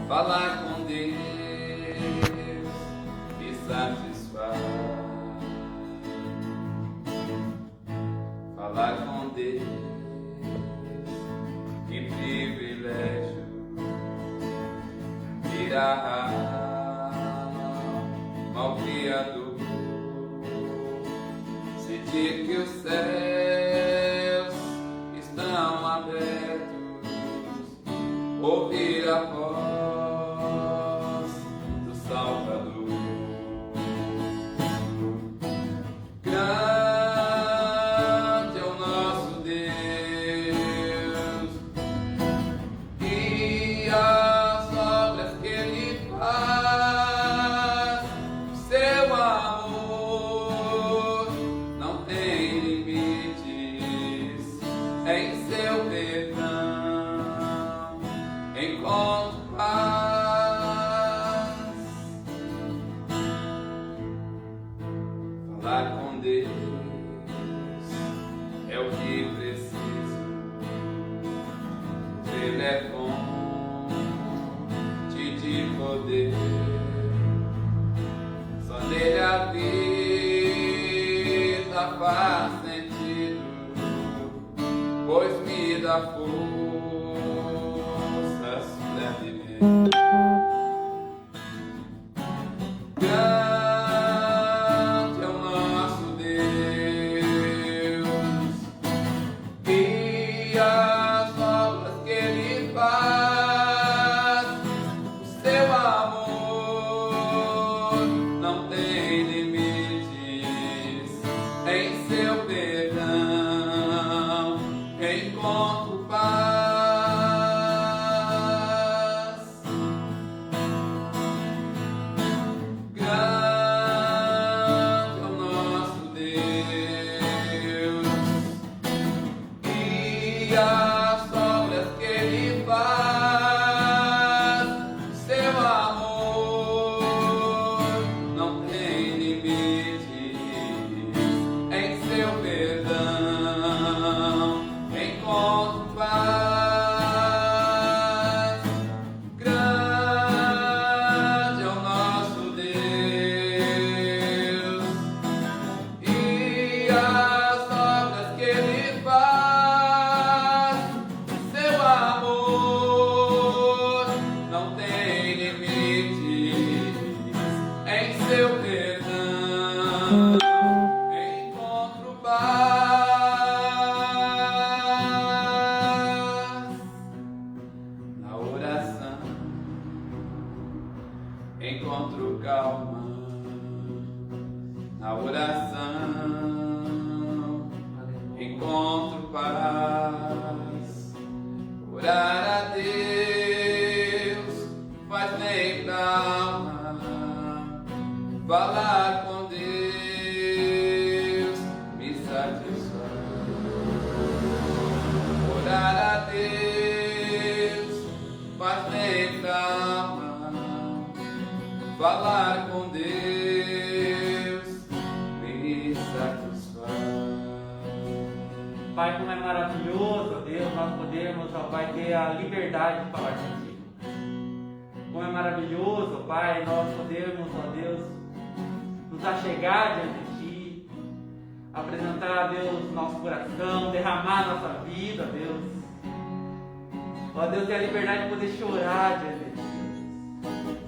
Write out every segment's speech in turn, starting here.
Falar com Deus me satisfaz. Falar com Deus, que privilégio. Irá ao Criador, sentir que os céus estão abertos, ouvir a voz do Salvador. Grande é o nosso Deus, e as obras que Ele faz, o seu amor não tem limites, em seu perdão encontro paz. Falar com Deus é o que preciso, Ele é fonte de poder, só nele a vida faz sentido, pois me dá forças pra viver. Grande é o nosso Deus, e as obras que Ele faz, o seu amor não tem limites, em seu perdão encontro paz. Grande é o nosso Deus, e as obras que Ele faz, o seu amor não tem limites, em seu perdão encontro paz. Grande é o nosso Deus, e as obras que Ele faz, seu amor não tem limites, em seu perdão encontro paz. Na oração encontro calma, na oração encontro paz. Orar a Deus faz bem pra alma, falar com Deus me satisfaz. Orar a Deus faz bem pra alma, falar com Deus me satisfaz. Pai, como é maravilhoso, Deus, nós podemos, ó Pai, ter a liberdade de falar contigo. Como é maravilhoso, Pai, nós podemos, ó Deus, nos achegar diante de Ti, apresentar, Deus, nosso coração, derramar nossa vida, Deus. Ó Deus, ter a liberdade de poder chorar diante de Ti,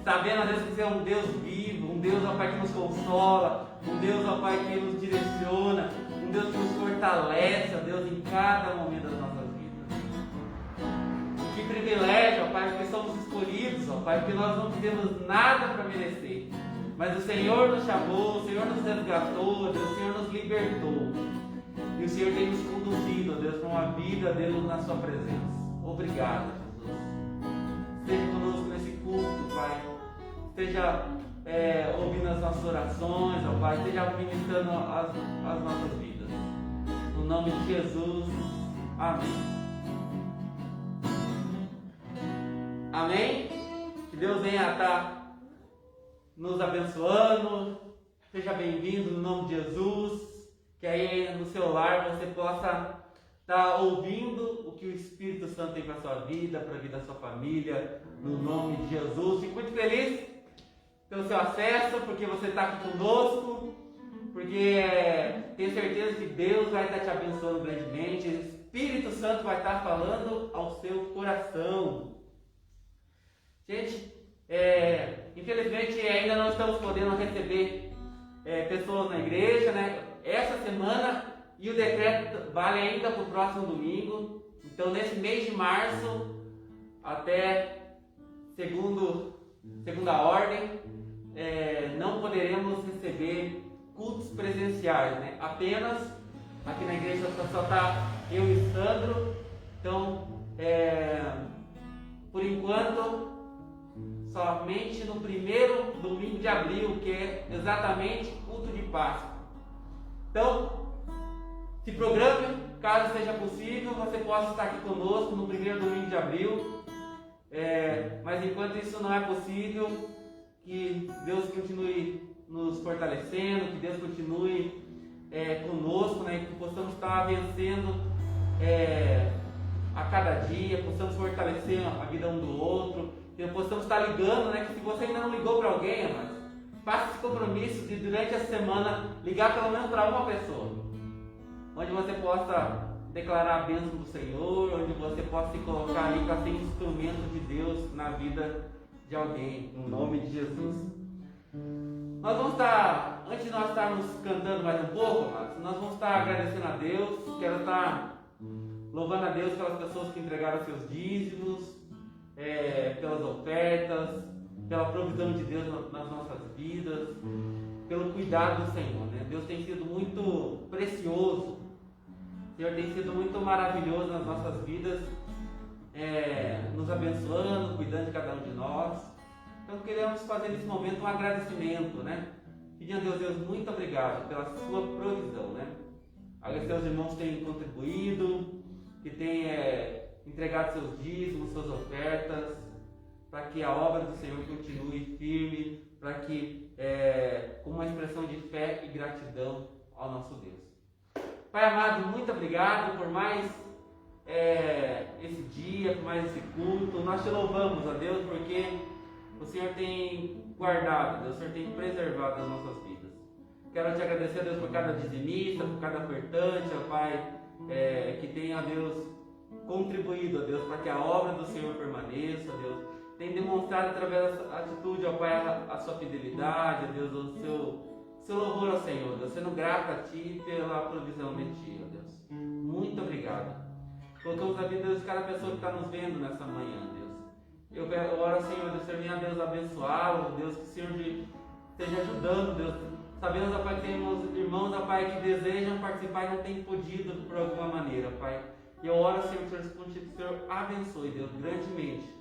sabendo, ó Deus, que Você é um Deus vivo, um Deus, ó Pai, que nos consola, um Deus, ó Pai, que nos direciona, um Deus que nos fortalece, ó Deus, em cada momento das nossas vidas. Que privilégio, ó Pai, porque somos escolhidos, ó Pai, porque nós não fizemos nada para merecer. Mas o Senhor nos chamou, o Senhor nos resgatou, Deus, o Senhor nos libertou. E o Senhor tem nos conduzido, ó Deus, para uma vida, Deus, na Sua presença. Obrigado, Jesus. Esteja conosco nesse culto, Pai. Esteja ouvindo as nossas orações, ó Pai. Esteja ministrando as nossas vidas. No nome de Jesus. Amém. Amém? Que Deus venha estar nos abençoando. Seja bem-vindo no nome de Jesus. Que aí no seu lar você possa está ouvindo o que o Espírito Santo tem para a sua vida, para a vida da sua família, no nome de Jesus. Fico muito feliz pelo seu acesso, porque você está aqui conosco, porque tenho certeza que Deus vai estar te abençoando grandemente, o Espírito Santo vai estar falando ao seu coração. Gente, infelizmente ainda não estamos podendo receber pessoas na igreja, né? Essa semana, e o decreto vale ainda para o próximo domingo. Então, nesse mês de março, até segunda ordem, não poderemos receber cultos presenciais, né? Apenas aqui na igreja só está eu e Sandro. Então, por enquanto, somente no primeiro domingo de abril, que é exatamente culto de Páscoa. Então, se programe, caso seja possível, você possa estar aqui conosco no primeiro domingo de abril. Mas enquanto isso não é possível, que Deus continue nos fortalecendo, que Deus continue conosco, né? Que possamos estar vencendo a cada dia, possamos fortalecer a vida um do outro, que possamos estar ligando, né? Que se você ainda não ligou para alguém, mas faça esse compromisso de durante a semana ligar pelo menos para uma pessoa, onde você possa declarar a bênção do Senhor, onde você possa se colocar ali para ser instrumento de Deus na vida de alguém, no nome de Jesus. Nós vamos estar, antes de nós estarmos cantando mais um pouco, nós vamos estar agradecendo a Deus, quero estar louvando a Deus pelas pessoas que entregaram seus dízimos, pelas ofertas, pela provisão de Deus nas nossas vidas, pelo cuidado do Senhor, né? Deus tem sido muito precioso, o Senhor tem sido muito maravilhoso nas nossas vidas, nos abençoando, cuidando de cada um de nós. Então queremos fazer nesse momento um agradecimento, né? Pedindo a Deus, muito obrigado pela sua provisão, né? Agradecer aos irmãos que têm contribuído, que têm entregado seus dízimos, suas ofertas, para que a obra do Senhor continue firme, para que, com uma expressão de fé e gratidão ao nosso Deus. Pai amado, muito obrigado por mais esse dia, por mais esse culto. Nós te louvamos, ó Deus, porque o Senhor tem guardado, Deus, o Senhor tem preservado as nossas vidas. Quero te agradecer, Deus, por cada dizimista, por cada ofertante, ó Pai, que tenha, Deus, contribuído, ó Deus, para que a obra do Senhor permaneça, ó Deus. Tem demonstrado através da atitude, ó Pai, a sua fidelidade, ó Deus, o seu louvor ao Senhor, Deus, sendo grato a Ti pela provisão de Ti, ó Deus. Muito obrigado. Colocamos a vida de cada pessoa que está nos vendo nessa manhã, Deus. Eu oro, Senhor, Deus, Senhor, venha, Deus, abençoá-lo, Deus, que o Senhor esteja ajudando, Deus. Sabemos, ó Pai, que temos irmãos, ó Pai, que desejam participar e não têm podido por alguma maneira, Pai. E eu oro, Senhor, que o Senhor abençoe, Deus, grandemente,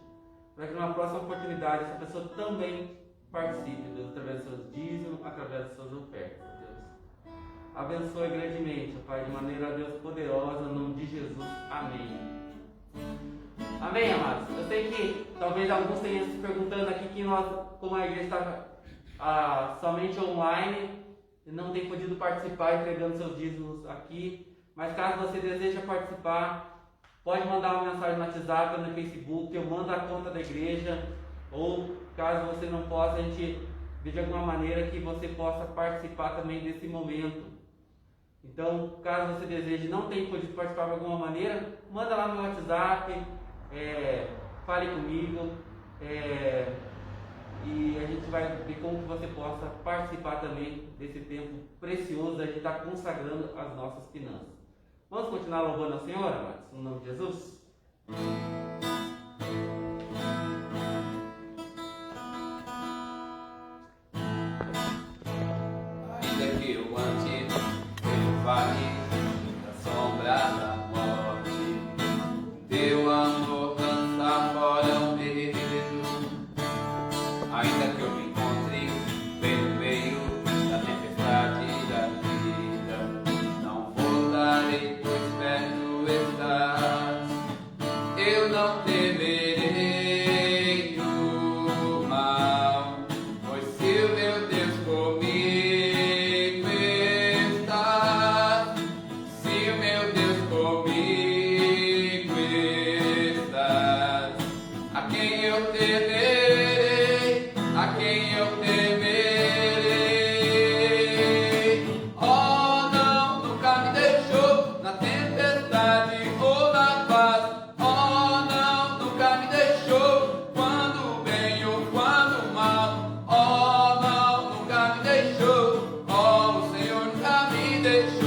para que numa próxima oportunidade essa pessoa também participe, Deus, através dos seus dízimos, através das suas ofertas, Deus. Abençoe grandemente, Pai, de maneira, Deus, poderosa, no nome de Jesus. Amém. Amém, amados? Eu sei que talvez alguns tenham se perguntando aqui que nós, como a igreja está somente online, não tem podido participar entregando seus dízimos aqui, mas caso você deseja participar, pode mandar uma mensagem no WhatsApp ou no Facebook, eu mando a conta da igreja, ou caso você não possa, a gente vê de alguma maneira que você possa participar também desse momento. Então, caso você deseje e não tenha podido participar de alguma maneira, manda lá no WhatsApp, fale comigo, e a gente vai ver como que você possa participar também desse tempo precioso, a gente está consagrando as nossas finanças. Vamos continuar louvando a Senhora, amados, no nome de Jesus? Ainda que eu ande pelo vale da sombra da morte, teu amor lança fora o medo. Ainda que eu me encontre pelo meio da tempestade da vida, não voltarei, pois perto estás. Eu não temerei o mal, pois se o meu Deus comigo eu temerei, a quem eu temerei. Oh, não, nunca me deixou na tempestade ou na paz. Oh, não, nunca me deixou quando bem ou quando mal. Oh, não, nunca me deixou. Oh, o Senhor nunca me deixou.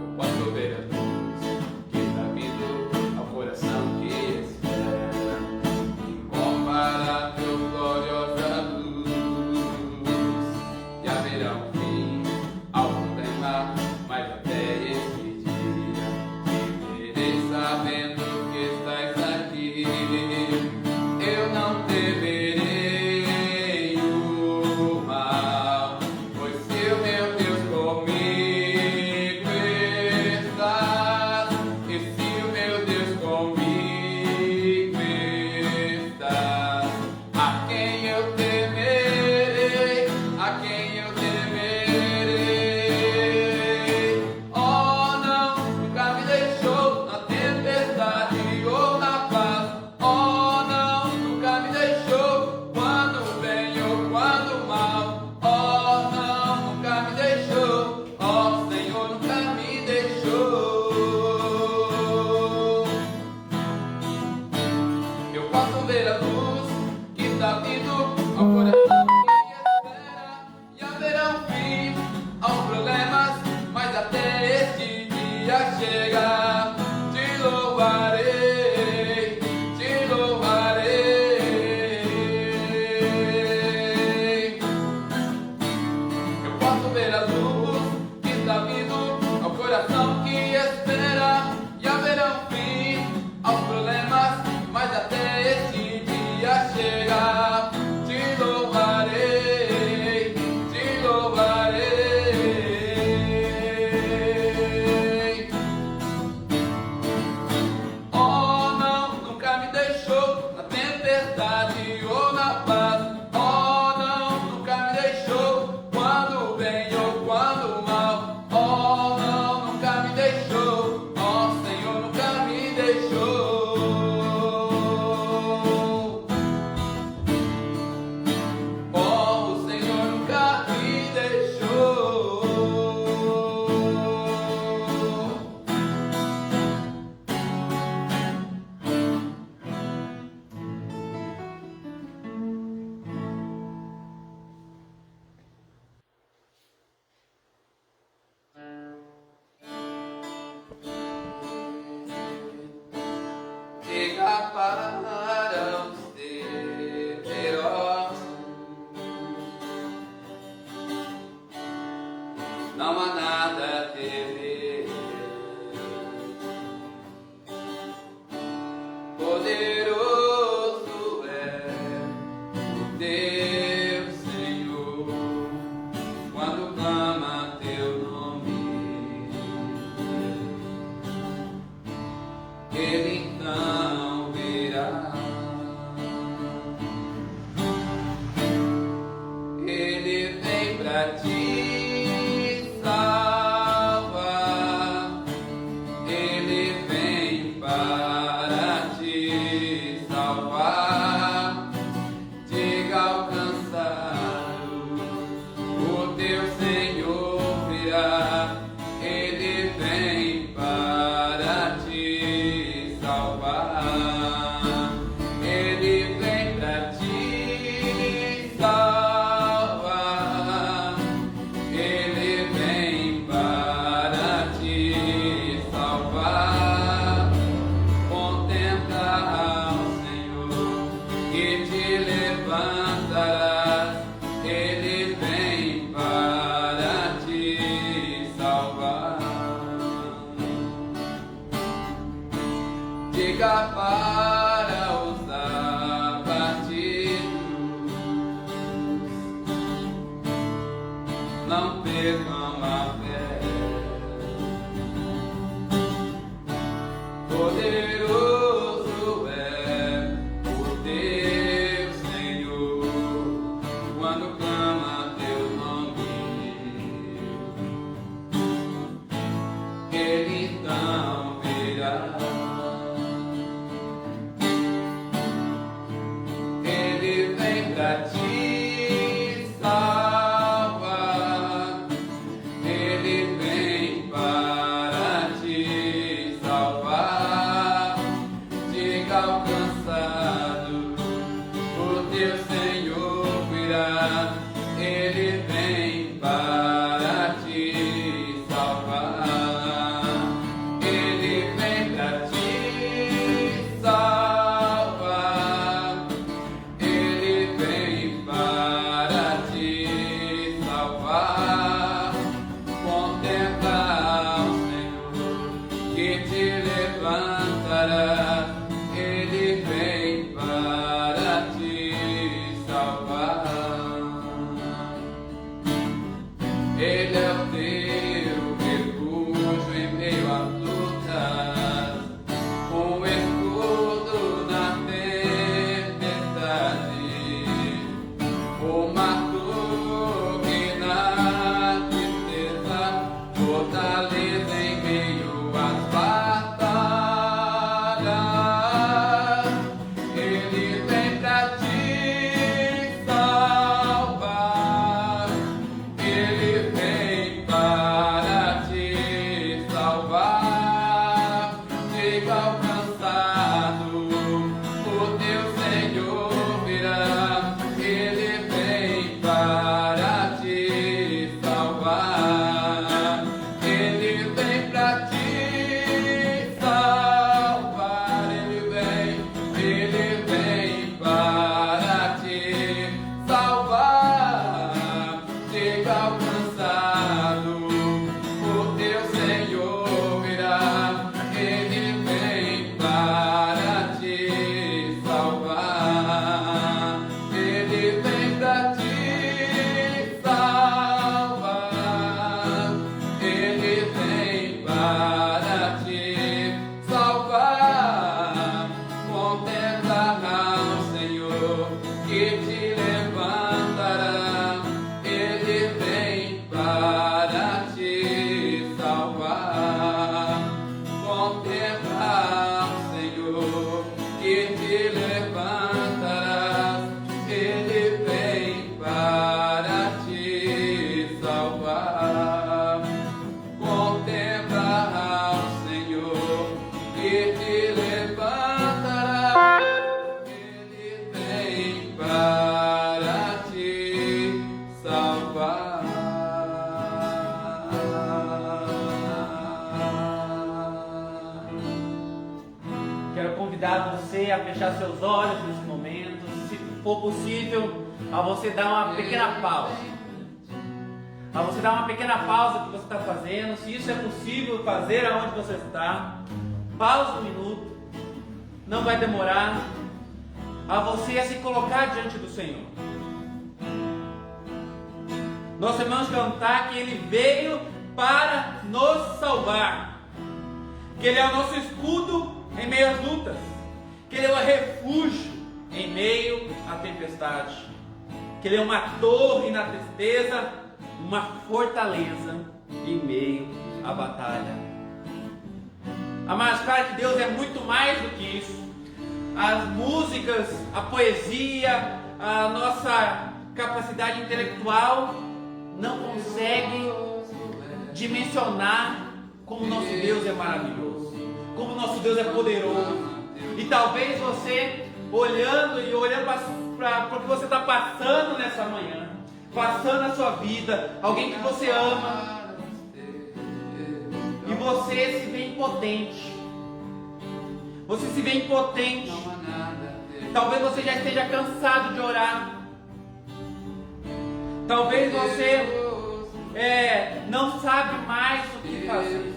Eu posso ver a luz que está vindo ao coração que espera, incomparável, gloriosa luz. E haverá um fim ao problema, mas até esse dia viverei sabendo que estás aqui. Eu não temerei o mal, pois se o meu Deus comigo estás, e se o meu Deus comigo estás, a quem eu temerei, a quem eu temerei. Oh, não, nunca me deixou na tempestade ou na paz. Oh, não, nunca me deixou quando bem ou quando mal. Oh, não, nunca me deixou. Oh, Senhor nunca me deixou. Eu posso ver a luz que está vindo ao coração que espera, e haverá um fim aos problemas, mas até este dia chega. Te louvarei, te louvarei. Eu posso ver a luz que está vindo ao coração que espera, e haverá um fim aos problemas, mas até esse dia chega. Te louvarei, te louvarei. Oh, não, nunca me deixou na tempestade ou na paz. Oh, não, nunca me deixou quando bem ou quando mal. Oh, não, nunca me deixou. Oh, Senhor nunca me deixou. Oh, o Senhor nunca me deixou. Chega para os temerosos, não há nada a temer. Poderoso é o teu Senhor, quando clama teu nome, Ele então virá. Ele vem pra te salvar, Ele vem para te salvar. Diga ao cansado, o teu Senhor virá. Ele vem para te salvar. Ele vem pra te salvar. Ele vem para te salvar. Contenta ao Senhor que te levantarás. Ele vem para te salvar. Diga para os abatidos, não percam a fé. Poderoso é o teu Senhor, quando clama teu nome, Ele então virá. levantarás, Ele vem para te salvar. Ele é o teu refúgio em meio às lutas, um escudo na tempestade, uma torre na tristeza, fortaleza em meio às batalhas. Ele vem pra te salvar, Ele vem para te salvar. Chega alcançado, o teu Senhor virá, Ele vem para te salvar. Ele vem pra te salvar, Ele vem para te salvar. Chega alcançado, o teu Senhor virá, Ele vem para te salvar. Ele vem pra te salvar, Ele vem para te salvar. Contemplará o Senhor que te levantará, Ele vem para te salvar. Contemplar o Senhor que te levantará, Ele vem para te salvar. Contemplar o Senhor que te levantará, Ele vem para te salvar. Quero convidar você a fechar seus olhos nesse momento, se for possível, a você dar uma pequena pausa. A você dar uma pequena pausa do que você está fazendo, se isso é possível fazer aonde você está. Pausa um minuto, não vai demorar. A você a se colocar diante do Senhor. Nós vamos cantar que Ele veio para nos salvar, que Ele é o nosso escudo em meio às lutas, que Ele é o refúgio em meio à tempestade, que Ele é uma torre na tristeza, uma fortaleza em meio à batalha. Amados, claro que Deus é muito mais do que isso. As músicas, a poesia, a nossa capacidade intelectual não consegue dimensionar como nosso Deus é maravilhoso, como nosso Deus é poderoso. E talvez você olhando para o que você está passando nessa manhã, passando a sua vida, alguém que você ama, e você se vê impotente. Você se vê impotente. Talvez você já esteja cansado de orar. Talvez você não sabe mais o que fazer.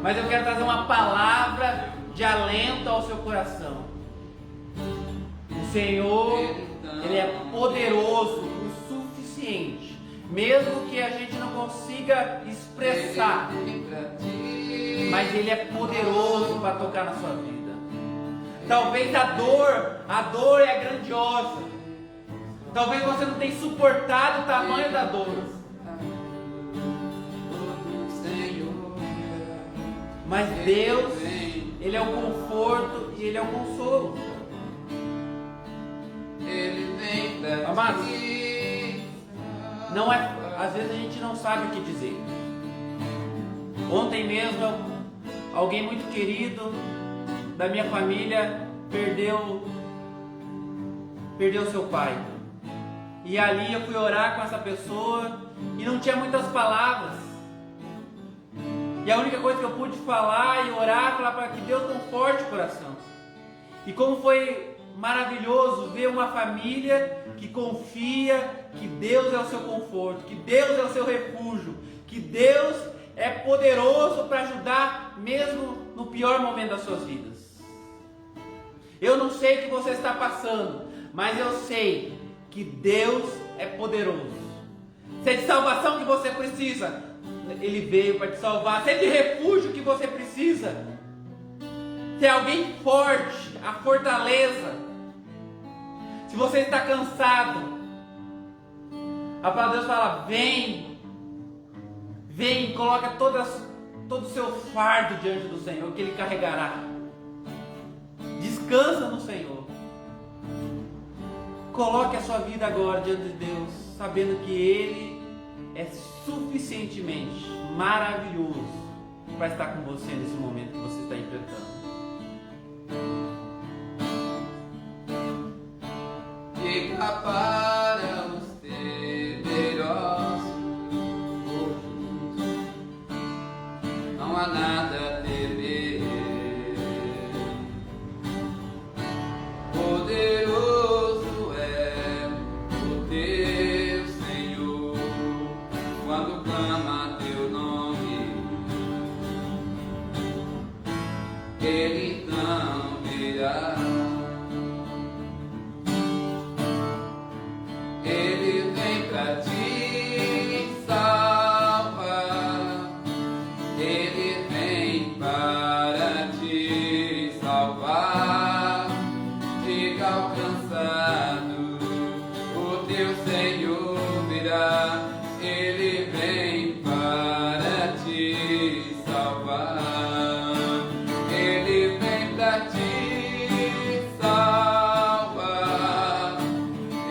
Mas eu quero trazer uma palavra de alento ao seu coração. O Senhor, Ele é poderoso o suficiente, mesmo que a gente não consiga expressar, mas Ele é poderoso para tocar na sua vida. Talvez a dor é grandiosa. Talvez você não tenha suportado o tamanho da dor. Mas Deus, Ele é o conforto e Ele é o consolo. Amados, não é, às vezes a gente não sabe o que dizer. Ontem mesmo, alguém muito querido da minha família perdeu seu pai. E ali eu fui orar com essa pessoa e não tinha muitas palavras. E a única coisa que eu pude falar e orar, falar para que Deus conforte o coração. E como foi maravilhoso ver uma família que confia que Deus é o seu conforto, que Deus é o seu refúgio, que Deus é poderoso para ajudar mesmo no pior momento das suas vidas. Eu não sei o que você está passando, mas eu sei que Deus é poderoso. Se é de salvação que você precisa, Ele veio para te salvar. Se é de refúgio que você precisa, se é alguém forte, a fortaleza. Se você está cansado, a palavra de Deus fala: vem, vem, coloca todo o seu fardo diante do Senhor, que Ele carregará. Descansa no Senhor. Coloque a sua vida agora diante de Deus, sabendo que Ele é suficientemente maravilhoso para estar com você nesse momento que você está enfrentando. Fica para os temerosos, não há nada a temer. Poderoso é o teu Senhor, quando clama teu nome, Ele então virá. Ele vem pra te salvar, Ele vem para te salvar. Fica alcançado, o teu Senhor virá. Ele vem para te salvar, Ele vem pra te salvar,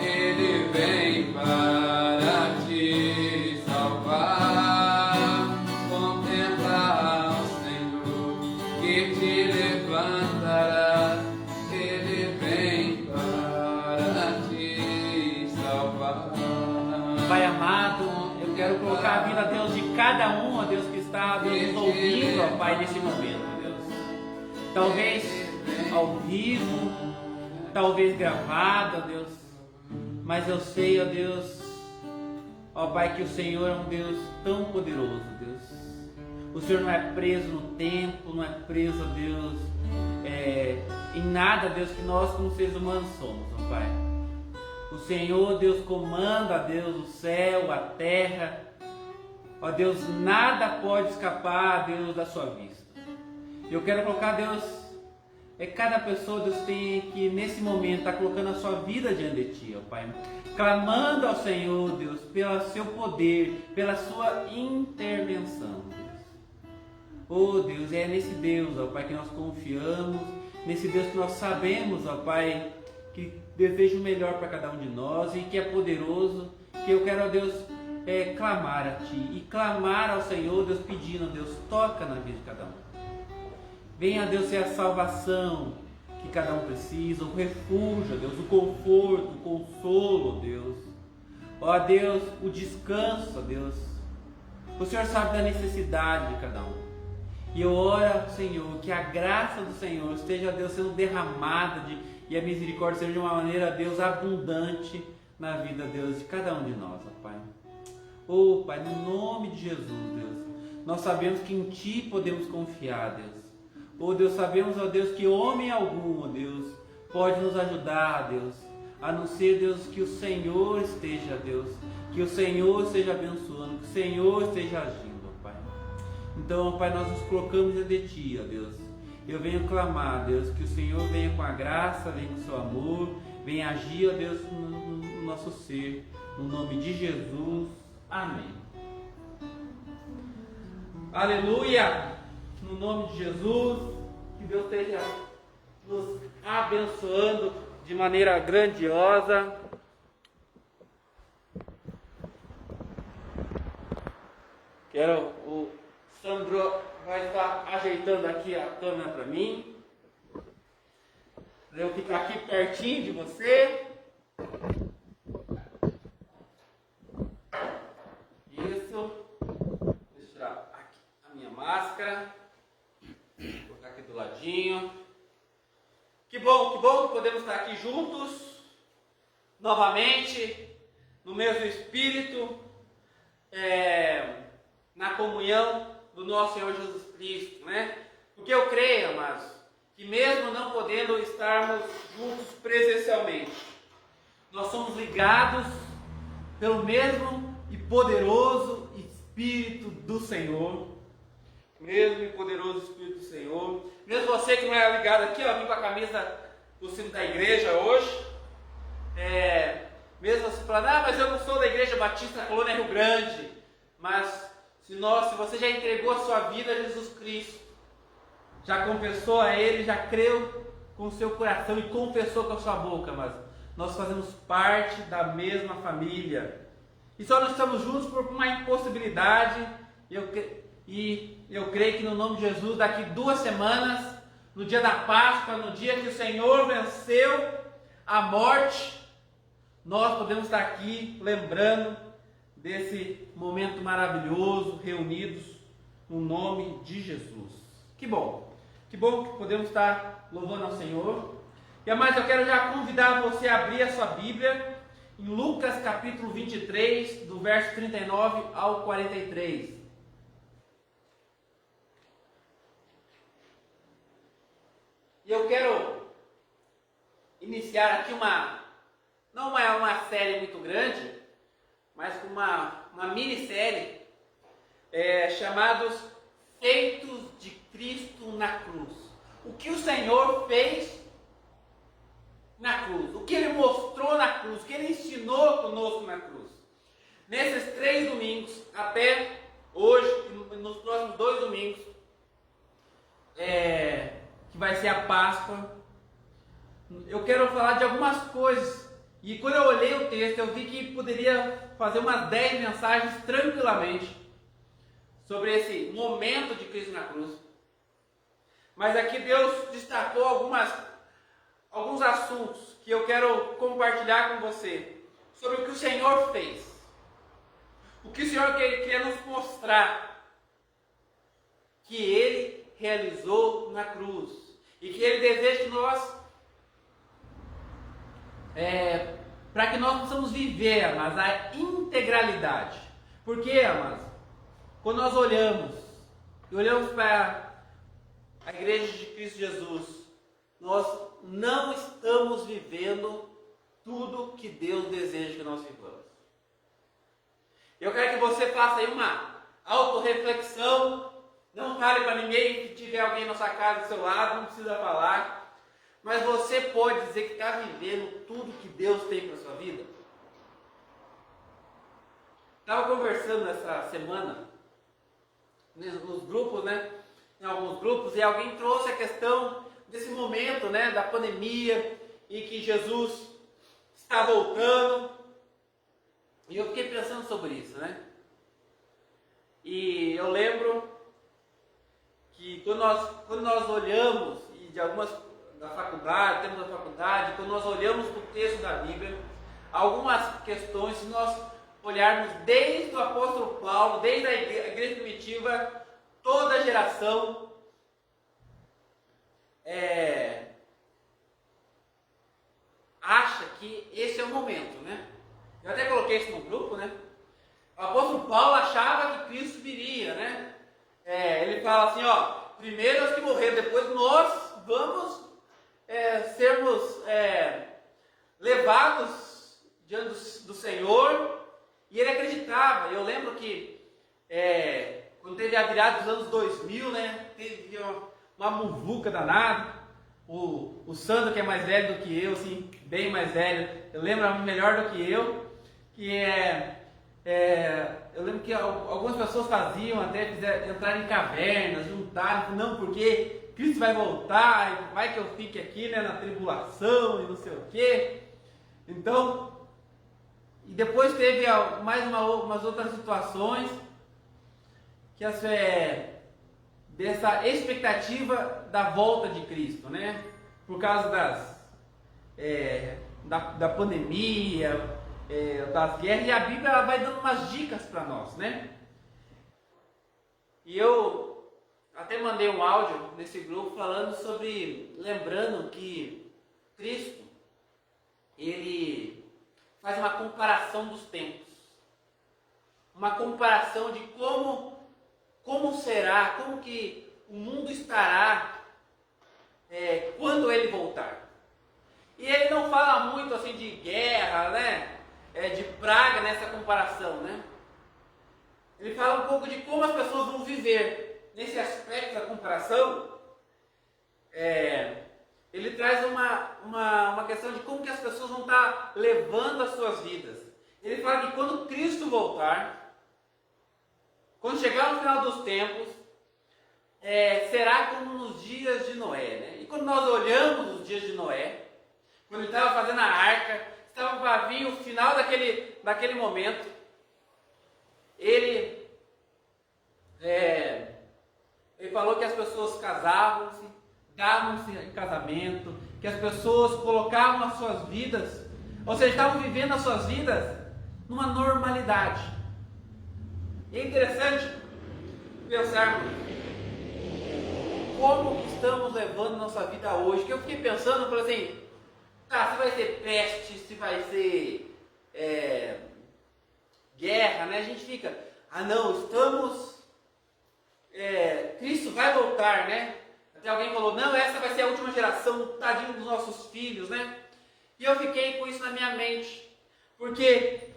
Ele vem para te salvar. Contempla o Senhor que te levantará, Ele vem para te salvar. Pai amado, eu quero colocar a vida, Deus, de cada um, ó Deus, que está, Deus, nos ouvindo, ó Pai, nesse momento, ó Deus. Talvez ao vivo, talvez gravado, ó Deus. Mas eu sei, ó Deus, ó Pai, que o Senhor é um Deus tão poderoso, Deus. O Senhor não é preso no tempo, não é preso, ó Deus, em nada, Deus, que nós como seres humanos somos, ó Pai. O Senhor, Deus, comanda, Deus, o céu, a terra. Ó Deus, nada pode escapar, Deus, da sua vista. Eu quero colocar, Deus, cada pessoa, Deus, tem que nesse momento estar colocando a sua vida diante de Ti, ó Pai. Clamando ao Senhor, Deus, pelo seu poder, pela sua intervenção, Deus. Oh Deus, é nesse Deus, ó Pai, que nós confiamos, nesse Deus que nós sabemos, ó Pai, que deseja o melhor para cada um de nós e que é poderoso, que eu quero, ó Deus, clamar a Ti e clamar ao Senhor, Deus, pedindo, Deus, toca na vida de cada um. Venha, Deus, ser a salvação que cada um precisa, o refúgio, Deus, o conforto, o consolo, Deus. Ó Deus, o descanso, Deus. O Senhor sabe da necessidade de cada um. E eu oro, Senhor, que a graça do Senhor esteja, Deus, sendo derramada e a misericórdia seja de uma maneira, Deus, abundante na vida, Deus, de cada um de nós, ó Pai. Oh, Pai, no nome de Jesus, Deus, nós sabemos que em Ti podemos confiar, Deus. Oh, Deus, sabemos, ó Deus, que homem algum, ó Deus, pode nos ajudar, Deus, a não ser, Deus, que o Senhor esteja, Deus, que o Senhor esteja abençoando, que o Senhor esteja agindo, ó Pai. Então, ó Pai, nós nos colocamos diante de Ti, ó Deus. Eu venho clamar, Deus, que o Senhor venha com a graça, venha com o seu amor, venha agir, ó Deus, no nosso ser, no nome de Jesus. Amém. Aleluia! No nome de Jesus, que Deus esteja nos abençoando de maneira grandiosa. O Sandro vai estar ajeitando aqui a câmera para mim. Eu ficar aqui pertinho de você. Isso. Deixa eu tirar aqui a minha máscara. Vou colocar aqui do ladinho. Que bom que podemos estar aqui juntos. Novamente. No mesmo espírito. Na comunhão do nosso Senhor Jesus Cristo, né? Porque eu creio, amados, que mesmo não podendo estarmos juntos presencialmente, nós somos ligados pelo mesmo e poderoso Espírito do Senhor. Mesmo e poderoso Espírito do Senhor. Mesmo você que não é ligado aqui, ó, vim com a camisa do sino da igreja hoje. Mesmo você falando, mas eu não sou da Igreja Batista Colônia Rio Grande. Mas se você já entregou a sua vida a Jesus Cristo, já confessou a Ele, já creu com o seu coração e confessou com a sua boca, mas nós fazemos parte da mesma família. E só não estamos juntos por uma impossibilidade. E eu creio que no nome de Jesus, daqui 2 semanas, no dia da Páscoa, no dia que o Senhor venceu a morte, nós podemos estar aqui lembrando desse momento maravilhoso, reunidos no nome de Jesus. Que bom que podemos estar louvando ao Senhor. E mais, eu quero já convidar você a abrir a sua Bíblia em Lucas capítulo 23, do verso 39 ao 43. E eu quero iniciar aqui não é uma série muito grande, mas uma minissérie chamados Feitos de Cristo na Cruz. O que o Senhor fez na cruz, o que Ele mostrou na cruz, o que Ele ensinou conosco na cruz. Nesses 3 domingos, até hoje, nos próximos 2 domingos, que vai ser a Páscoa, eu quero falar de algumas coisas. E quando eu olhei o texto, eu vi que poderia fazer umas 10 mensagens tranquilamente sobre esse momento de Cristo na cruz. Mas aqui Deus destacou alguns assuntos que eu quero compartilhar com você sobre o que o Senhor fez. O que o Senhor queria nos mostrar que Ele realizou na cruz. E que Ele deseja que nós, para que nós possamos viver, amados, a integralidade. Porque, amados, quando nós olhamos para a Igreja de Cristo Jesus, nós não estamos vivendo tudo que Deus deseja que nós vivamos. Eu quero que você faça aí uma autorreflexão. Não fale para ninguém, que tiver alguém na sua casa do seu lado, não precisa falar. Mas você pode dizer que está vivendo tudo que Deus tem para a sua vida? Estava conversando essa semana nos grupos, em alguns grupos, e alguém trouxe a questão desse momento, da pandemia, e que Jesus está voltando. E eu fiquei pensando sobre isso, E eu lembro que quando nós olhamos, e de algumas da faculdade, temos da faculdade, quando nós olhamos para o texto da Bíblia, algumas questões, se nós olharmos desde o apóstolo Paulo, desde a igreja primitiva, toda a geração acha que esse é o momento, Eu até coloquei isso no grupo, O apóstolo Paulo achava que Cristo viria, Ele fala assim, primeiro os que morreram, depois nós vamos sermos levados diante do Senhor. E ele acreditava. Eu lembro que quando teve a virada dos anos 2000, teve uma muvuca danada. O Sandro, que é mais velho do que eu, assim, bem mais velho, eu lembro melhor do que eu, que eu lembro que algumas pessoas faziam, até entrar em cavernas, juntar, não, porque Cristo vai voltar, vai que eu fique aqui, na tribulação e não sei o quê. Então, e depois teve mais umas outras situações que dessa expectativa da volta de Cristo, Por causa da pandemia, das guerras, e a Bíblia ela vai dando umas dicas para nós, E eu até mandei um áudio nesse grupo lembrando que Cristo, Ele faz uma comparação dos tempos, uma comparação de como será, como que o mundo estará quando ele voltar. E ele não fala muito assim de guerra, né? De praga nessa comparação, né? Ele fala um pouco de como as pessoas vão viver. Nesse aspecto da comparação, ele traz uma questão de como que as pessoas vão estar levando as suas vidas. Ele fala que quando Cristo voltar, quando chegar no final dos tempos, será como nos dias de Noé, né? E quando nós olhamos os dias de Noé, quando ele estava fazendo a arca, estava para vir o final daquele momento, ele falou que as pessoas casavam-se, davam-se em casamento, que as pessoas colocavam as suas vidas, ou seja, estavam vivendo as suas vidas numa normalidade. E é interessante pensarmos como estamos levando nossa vida hoje. Que eu fiquei pensando, falei assim, se vai ser peste, se vai ser guerra, né? A gente fica, não, estamos, Cristo vai voltar, né? Até alguém falou, não, essa vai ser a última geração, tadinho dos nossos filhos, né? E eu fiquei com isso na minha mente, porque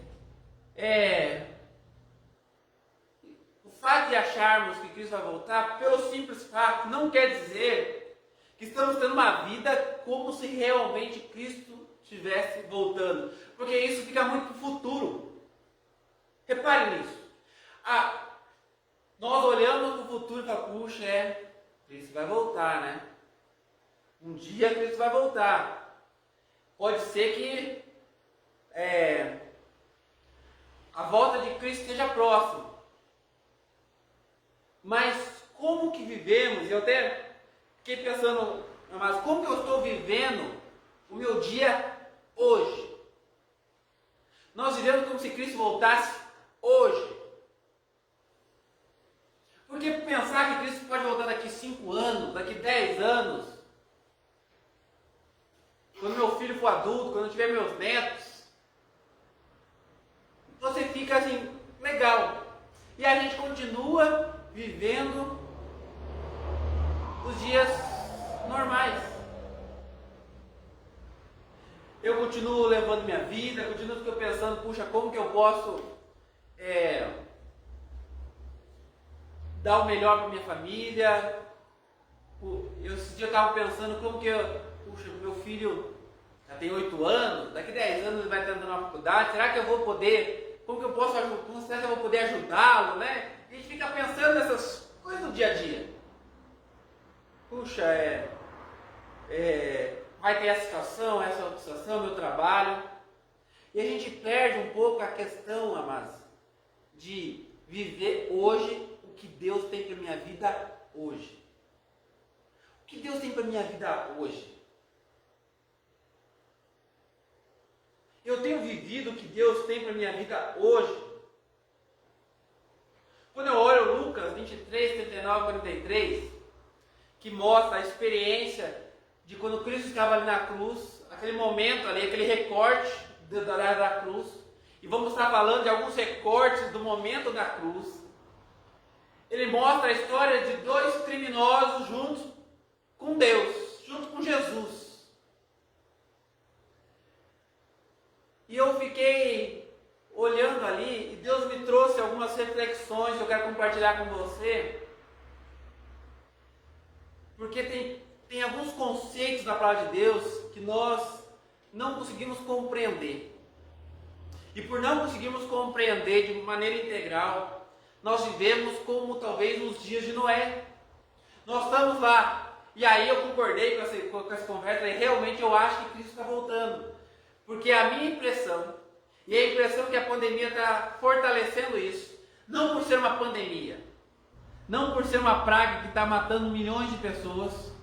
o fato de acharmos que Cristo vai voltar, pelo simples fato, não quer dizer que estamos tendo uma vida como se realmente Cristo estivesse voltando, porque isso fica muito para o futuro. Repare nisso. Nós olhamos para o futuro e falamos, puxa, Cristo vai voltar, né? Um dia Cristo vai voltar. Pode ser que a volta de Cristo esteja próxima. Mas como que vivemos? Eu até fiquei pensando, mas como que eu estou vivendo o meu dia hoje? Nós vivemos como se Cristo voltasse hoje. Porque pensar que Cristo pode voltar daqui 5 anos, daqui 10 anos, quando meu filho for adulto, quando eu tiver meus netos, você fica assim, legal. E a gente continua vivendo os dias normais. Eu continuo levando minha vida, continuo pensando, puxa, como que eu posso dar o melhor para minha família. Esse dia eu estava pensando como que puxa, meu filho já tem 8 anos, daqui 10 anos ele vai estar entrando na faculdade, será que eu vou poder, como que eu posso ajudar, como será que eu vou poder ajudá-lo, né? A gente fica pensando nessas coisas do dia a dia. Puxa, vai ter essa situação, essa outra situação, meu trabalho. E a gente perde um pouco a questão, amados, de viver hoje o que Deus tem para minha vida hoje. O que Deus tem para minha vida hoje? Eu tenho vivido o que Deus tem para minha vida hoje. Quando eu olho Lucas 23, 39, 43, que mostra a experiência de quando Cristo estava ali na cruz, aquele momento ali, aquele recorte da cruz, e vamos estar falando de alguns recortes do momento da cruz. Ele mostra a história de 2 criminosos juntos com Deus, junto com Jesus. E eu fiquei olhando ali, e Deus me trouxe algumas reflexões que eu quero compartilhar com você, porque tem alguns conceitos da palavra de Deus que nós não conseguimos compreender. E por não conseguirmos compreender de maneira integral, nós vivemos como talvez nos dias de Noé. Nós estamos lá, e aí eu concordei com essa conversa, e realmente eu acho que Cristo está voltando. Porque a minha impressão, e a impressão que a pandemia está fortalecendo isso, não por ser uma pandemia, não por ser uma praga que está matando milhões de pessoas.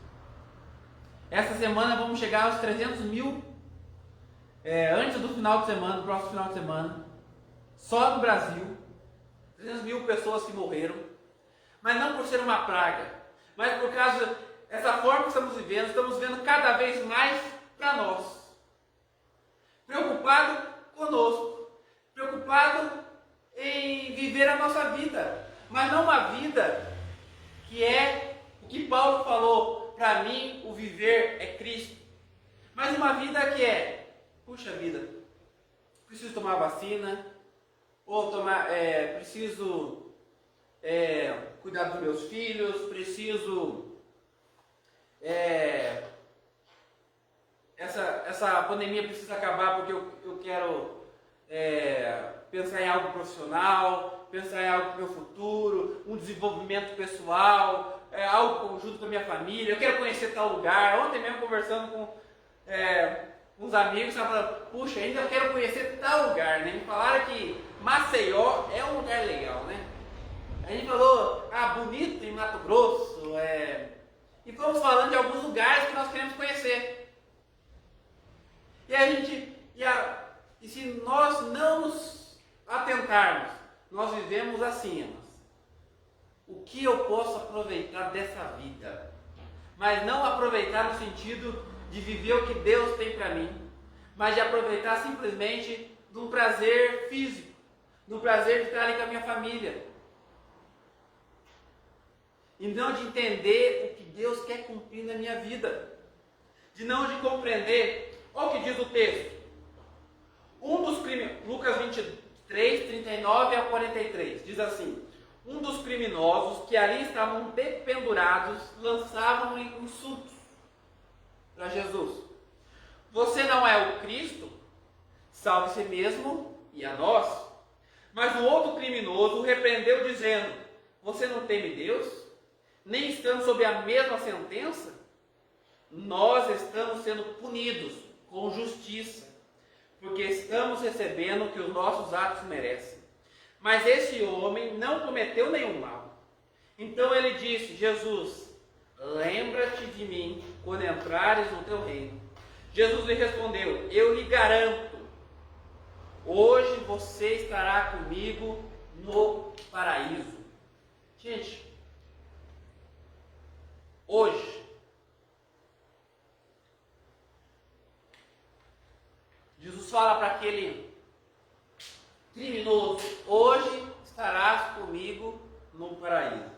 Essa semana vamos chegar aos 300 mil, antes do final de semana, do próximo final de semana, só no Brasil, 300 mil pessoas que morreram, mas não por ser uma praga, mas por causa dessa forma que estamos vivendo cada vez mais para nós, preocupado conosco, preocupado em viver a nossa vida, mas não uma vida que é O que Paulo falou, para mim, o viver é Cristo. Mas uma vida que puxa vida, preciso tomar vacina, ou preciso cuidar dos meus filhos, preciso essa pandemia precisa acabar porque eu quero pensar em algo profissional, pensar em algo para o meu futuro, um desenvolvimento pessoal, algo conjunto com a minha família, eu quero conhecer tal lugar. Ontem mesmo conversando com uns amigos, falando, puxa, ainda eu quero conhecer tal lugar, né? Me falaram que Maceió é um lugar legal, né? A gente falou, bonito em Mato Grosso, e fomos falando de alguns lugares que nós queremos conhecer. E se nós não nos atentarmos, nós vivemos assim, irmãos. O que eu posso aproveitar dessa vida? Mas não aproveitar no sentido de viver o que Deus tem para mim, mas de aproveitar simplesmente de um prazer físico, de um prazer de estar ali com a minha família. E não de entender o que Deus quer cumprir na minha vida. De não de compreender. Olha o que diz o texto. Lucas 23, 39 a 43, diz assim: um dos criminosos que ali estavam dependurados lançavam insultos para Jesus. Você não é o Cristo? Salve a si mesmo e a nós. Mas o outro criminoso o repreendeu dizendo: você não teme Deus? Nem estando sob a mesma sentença? Nós estamos sendo punidos com justiça, porque estamos recebendo o que os nossos atos merecem. Mas esse homem não cometeu nenhum mal. Então ele disse: Jesus, lembra-te de mim quando entrares no teu reino. Jesus lhe respondeu: eu lhe garanto, hoje você estará comigo no paraíso. Gente, hoje, Jesus fala para aquele criminoso: hoje estarás comigo no paraíso.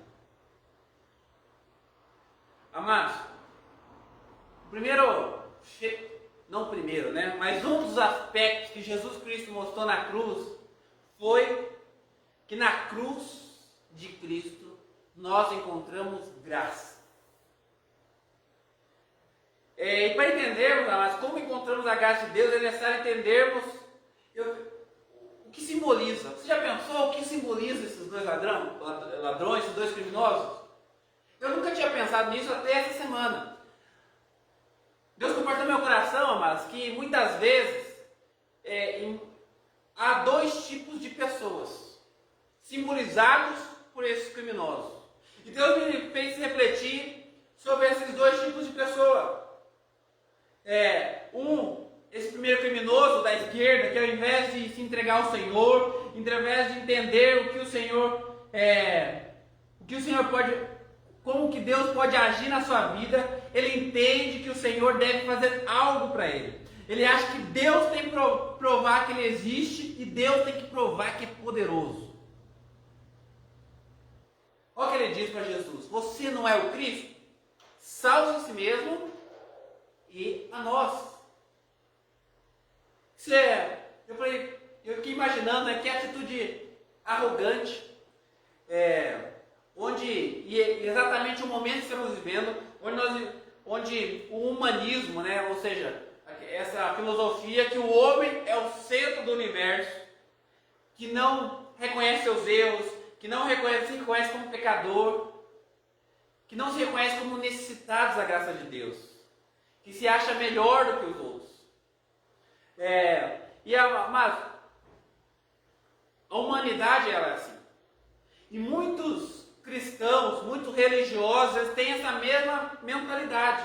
Amados, mas um dos aspectos que Jesus Cristo mostrou na cruz foi que na cruz de Cristo nós encontramos graça. E para entendermos, amados, como encontramos a graça de Deus, é necessário entendermos o que simboliza. Você já pensou o que simboliza esses dois ladrões, esses dois criminosos? Eu nunca tinha pensado nisso até essa semana. Deus compartilhou no meu coração, amados, que muitas vezes há dois tipos de pessoas simbolizados por esses criminosos. E Deus me fez refletir sobre esses dois tipos de pessoa. Esse primeiro criminoso da esquerda, que ao invés de se entregar ao Senhor, ao invés de entender o que o Senhor pode, como que Deus pode agir na sua vida, ele entende que o Senhor deve fazer algo para ele. Ele acha que Deus tem que provar que ele existe e Deus tem que provar que é poderoso. Olha o que ele diz para Jesus: você não é o Cristo? Salve a si mesmo e a nós. Eu fiquei imaginando, que atitude arrogante, exatamente o momento que estamos vivendo, onde o humanismo, ou seja, essa filosofia que o homem é o centro do universo, que não reconhece seus erros, que não se reconhece como pecador, que não se reconhece como necessitados da graça de Deus, que se acha melhor do que os outros. Mas a humanidade ela é assim. E muitos cristãos, muitos religiosos, têm essa mesma mentalidade.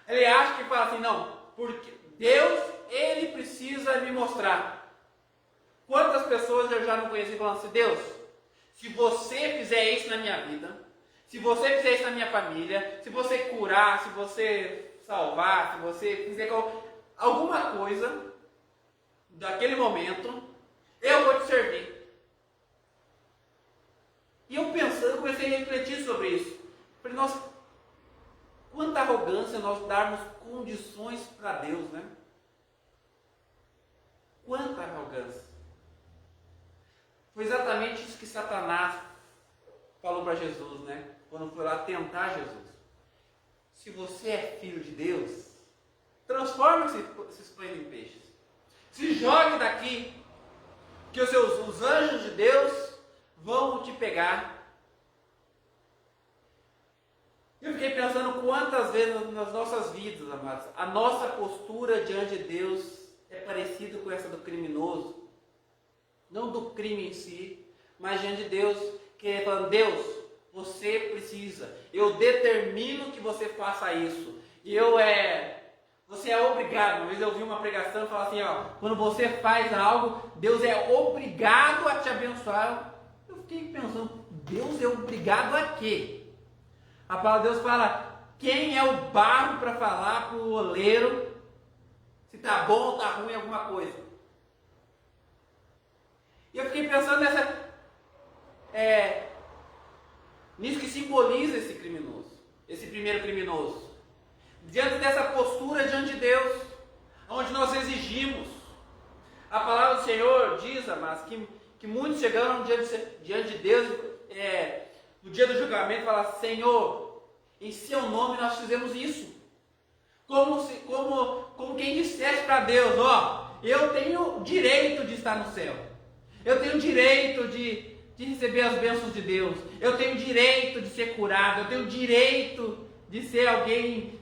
Ele acha que fala assim: não, porque Deus, ele precisa me mostrar. Quantas pessoas eu já não conheci falando assim: Deus, se você fizer isso na minha vida, se você fizer isso na minha família, se você curar, se você salvar, se você fizer alguma coisa daquele momento, eu vou te servir. E eu comecei a refletir sobre isso. Falei, nossa, quanta arrogância nós darmos condições para Deus, né? Quanta arrogância. Foi exatamente isso que Satanás falou para Jesus, né? Quando foi lá tentar Jesus. Se você é filho de Deus, transforma esses pães em peixes. Se jogue daqui, que os anjos de Deus vão te pegar. Eu fiquei pensando quantas vezes nas nossas vidas, amados, a nossa postura diante de Deus é parecida com essa do criminoso. Não do crime em si, mas diante de Deus, que é falando, Deus, você precisa, eu determino que você faça isso. E você é obrigado. Uma vez eu ouvi uma pregação que fala assim, quando você faz algo, Deus é obrigado a te abençoar. Eu fiquei pensando, Deus é obrigado a quê? A palavra de Deus fala, quem é o barro para falar para o oleiro se está bom ou está ruim alguma coisa? E eu fiquei pensando nisso que simboliza esse criminoso, esse primeiro criminoso. Diante dessa postura diante de Deus, onde nós exigimos, a palavra do Senhor diz, amados, que muitos chegaram diante de Deus, no dia do julgamento, falar, Senhor, em seu nome nós fizemos isso. Como quem dissesse para Deus, eu tenho direito de estar no céu. Eu tenho direito de receber as bênçãos de Deus. Eu tenho direito de ser curado. Eu tenho direito de ser alguém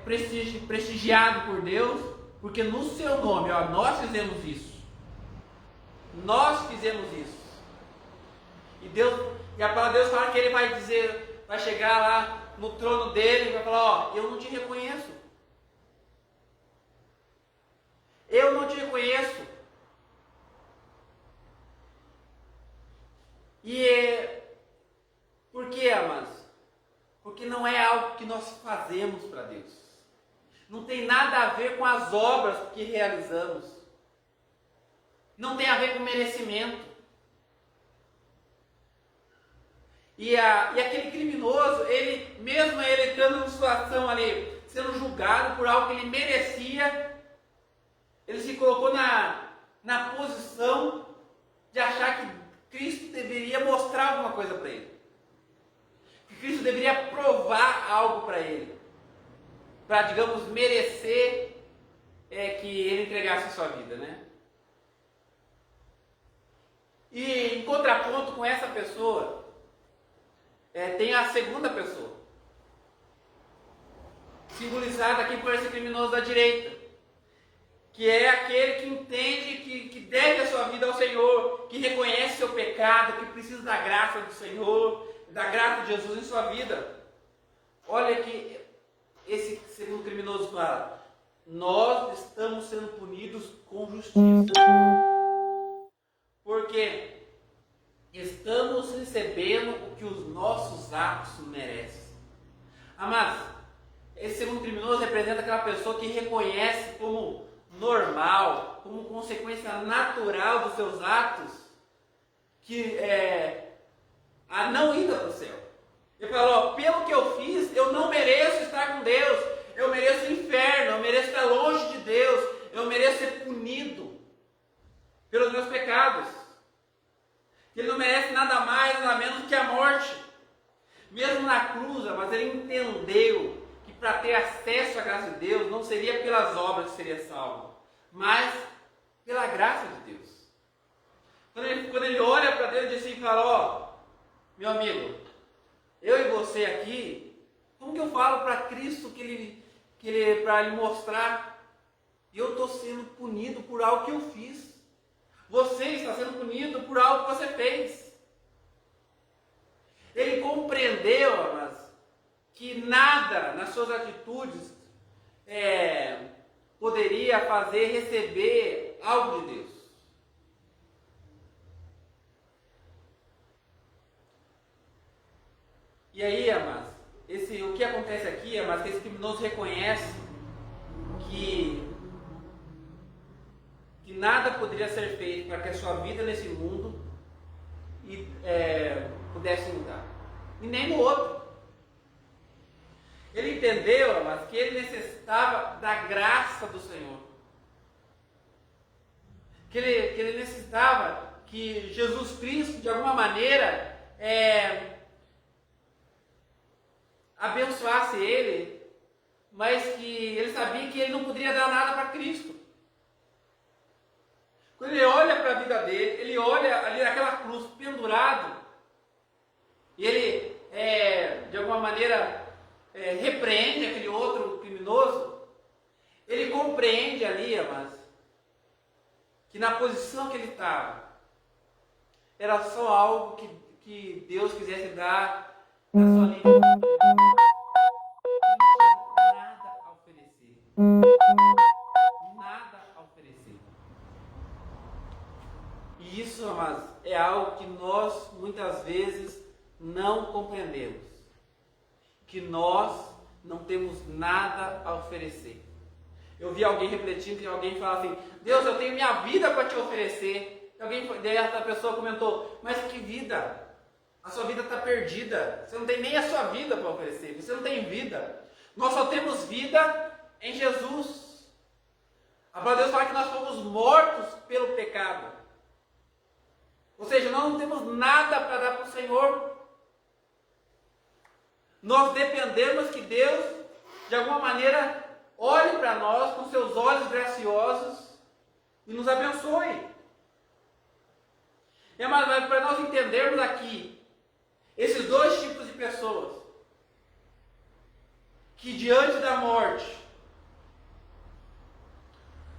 prestigiado por Deus. Porque no seu nome, nós fizemos isso. Nós fizemos isso. E a palavra de Deus fala que Ele vai chegar lá no trono dele e vai falar, eu não te reconheço. Eu não te reconheço. Por quê, amados? Porque não é algo que nós fazemos para Deus. Não tem nada a ver com as obras que realizamos. Não tem a ver com merecimento. E aquele criminoso, mesmo ele estando numa situação ali, sendo julgado por algo que ele merecia, ele se colocou na posição de achar que Cristo deveria mostrar alguma coisa para ele. Que Cristo deveria provar algo para ele. Para, digamos, merecer que ele entregasse a sua vida, né? E em contraponto com essa pessoa, tem a segunda pessoa, simbolizada aqui por esse criminoso da direita, que é aquele que entende que deve a sua vida ao Senhor, que reconhece seu pecado, que precisa da graça do Senhor, da graça de Jesus em sua vida. Olha que esse segundo criminoso fala, nós estamos sendo punidos com justiça, porque estamos recebendo o que os nossos atos merecem. Amados, esse segundo criminoso representa aquela pessoa que reconhece como normal, como consequência natural dos seus atos, que a não ida para o céu. Ele falou, pelo que eu fiz, eu não mereço estar com Deus, eu mereço o inferno, eu mereço estar longe de Deus, eu mereço ser punido pelos meus pecados. Ele não merece nada mais, nada menos que a morte. Mesmo na cruz, mas ele entendeu que para ter acesso à graça de Deus, não seria pelas obras que seria salvo, mas pela graça de Deus. Quando ele olha para Deus e diz assim, fala, meu amigo, eu e você aqui, como que eu falo para Cristo para ele mostrar, eu estou sendo punido por algo que eu fiz. Você está sendo punido por algo que você fez. Ele compreendeu, mas que nada nas suas atitudes poderia fazer receber algo de Deus. E aí, amados, o que acontece aqui, amados, que esse criminoso reconhece que nada poderia ser feito para que a sua vida nesse mundo pudesse mudar. E nem no outro. Ele entendeu, mas que ele necessitava da graça do Senhor. Que ele necessitava que Jesus Cristo, de alguma maneira, abençoasse ele, mas que ele sabia que ele não poderia dar nada para Cristo. Quando ele olha para a vida dele, ele olha ali naquela cruz, pendurado, e ele, de alguma maneira, repreende aquele outro criminoso. Ele compreende ali, amados, que na posição que ele estava, era só algo que Deus quisesse dar na sua língua. Ele não tinha nada a oferecer. Nada a oferecer. E isso, amados, é algo que nós muitas vezes não compreendemos. Que nós não temos nada a oferecer. Eu vi alguém refletindo, que alguém fala assim: Deus, eu tenho minha vida para te oferecer. Daí essa pessoa comentou: mas que vida? A sua vida está perdida. Você não tem nem a sua vida para oferecer. Você não tem vida. Nós só temos vida em Jesus. A palavra de Deus fala que nós fomos mortos pelo pecado. Ou seja, nós não temos nada para dar para o Senhor. Nós dependemos que Deus, de alguma maneira, olhe para nós com seus olhos graciosos e nos abençoe. Mas para nós entendermos aqui esses dois tipos de pessoas que diante da morte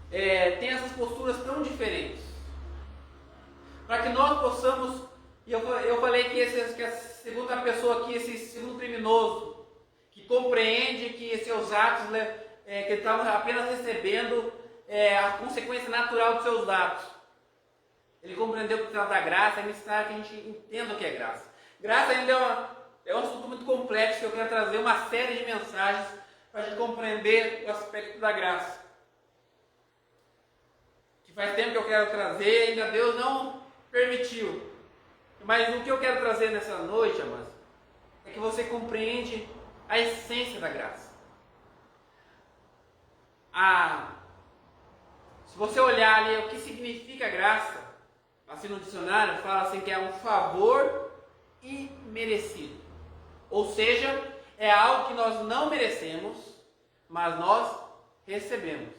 têm essas posturas tão diferentes, para que nós possamos, e eu falei que a segunda pessoa aqui, esse segundo criminoso, que compreende que seus atos, que ele estava apenas recebendo a consequência natural dos seus atos. Ele compreendeu que precisava da graça, é necessário que a gente entenda o que é graça. Graça ainda é um assunto muito complexo, que eu quero trazer uma série de mensagens para a gente compreender o aspecto da graça. Que faz tempo que eu quero trazer, ainda Deus não permitiu. Mas o que eu quero trazer nessa noite, amados, é que você compreende a essência da graça. Se você olhar ali o que significa graça, assim no dicionário, fala assim que é um favor imerecido. Ou seja, é algo que nós não merecemos, mas nós recebemos.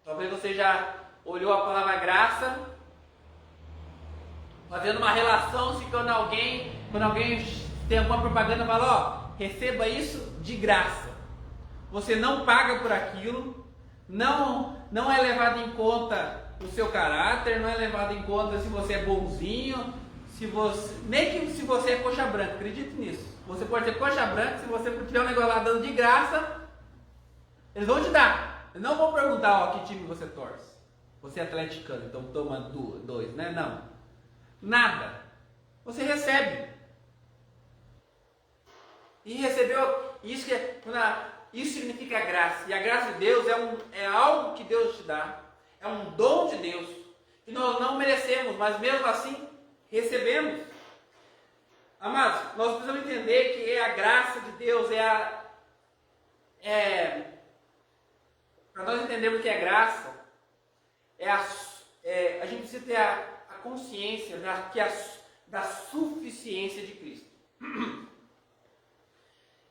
Talvez você já olhou a palavra graça, fazendo uma relação, se quando alguém tem alguma propaganda, fala: ó, receba isso de graça. Você não paga por aquilo, não é levado em conta o seu caráter, não é levado em conta se você é bonzinho, nem que se você é coxa branca, acredite nisso. Você pode ser coxa branca, se você tiver um negócio lá dando de graça, eles vão te dar. Eles não vão perguntar: ó, que time você torce. Você é atleticano, então toma 2, né? Não. Nada. Você recebe. E recebeu, isso significa graça. E a graça de Deus é algo que Deus te dá. É um dom de Deus. Que nós não merecemos, mas mesmo assim recebemos. Amados, nós precisamos entender que a graça de Deus para nós entendermos o que é graça, a gente precisa ter a consciência da suficiência de Cristo.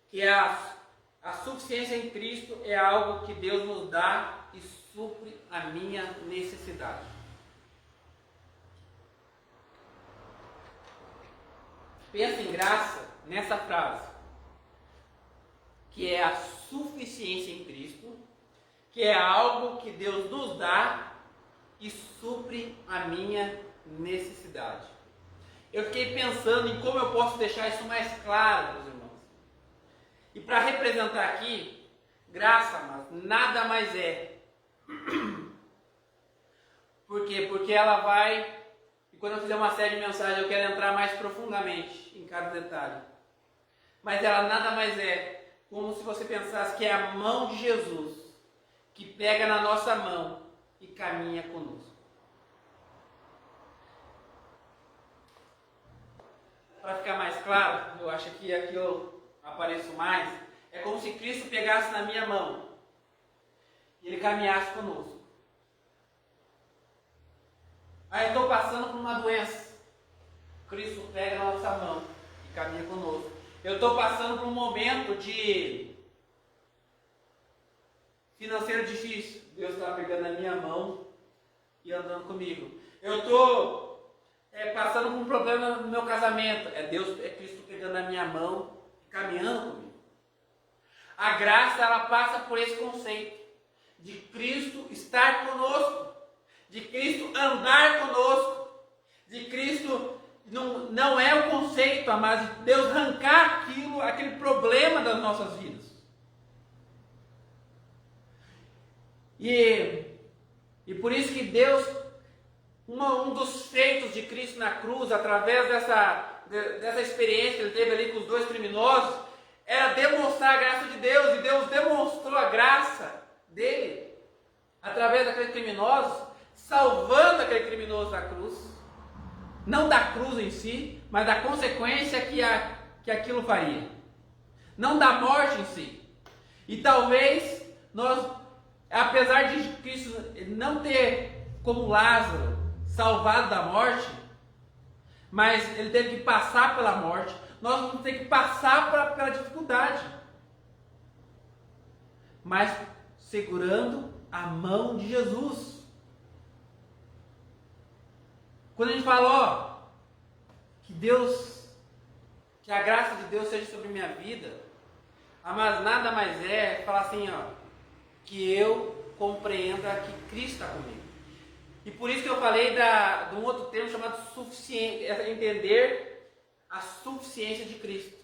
Que a suficiência em Cristo é algo que Deus nos dá e supre a minha necessidade. Pensa em graça nessa frase, que é a suficiência em Cristo, que é algo que Deus nos dá e supre a minha necessidade. Eu fiquei pensando em como eu posso deixar isso mais claro, meus irmãos. E para representar aqui, graça, mas nada mais é. Por quê? Porque ela vai, e quando eu fizer uma série de mensagens eu quero entrar mais profundamente em cada detalhe. Mas ela nada mais é como se você pensasse que é a mão de Jesus que pega na nossa mão e caminha conosco. Para ficar mais claro, eu acho que aqui eu apareço mais, É como se Cristo pegasse na minha mão e Ele caminhasse conosco. Aí eu estou passando por uma doença. Cristo pega na nossa mão e caminha conosco. Eu estou passando por um momento de financeiro difícil. Deus está pegando na minha mão e andando comigo. Eu estou passando por um problema no meu casamento. É Cristo pegando na minha mão e caminhando comigo. A graça, ela passa por esse conceito de Cristo estar conosco, de Cristo andar conosco, de Cristo não é o conceito, mas de Deus arrancar aquele problema das nossas vidas. E por isso que Deus, um dos feitos de Cristo na cruz, através dessa experiência que Ele teve ali com os 2 criminosos, era demonstrar a graça de Deus, e Deus demonstrou a graça dele através daqueles criminosos, salvando aquele criminoso da cruz, não da cruz em si, mas da consequência que aquilo faria, não da morte em si. E talvez nós, apesar de Cristo não ter, como Lázaro, salvado da morte, mas ele teve que passar pela morte, nós vamos ter que passar pela dificuldade, mas segurando a mão de Jesus. Quando a gente fala, que a graça de Deus seja sobre minha vida, mas nada mais é falar assim, que eu compreenda que Cristo está comigo. E por isso que eu falei de um outro termo chamado suficiência, entender a suficiência de Cristo.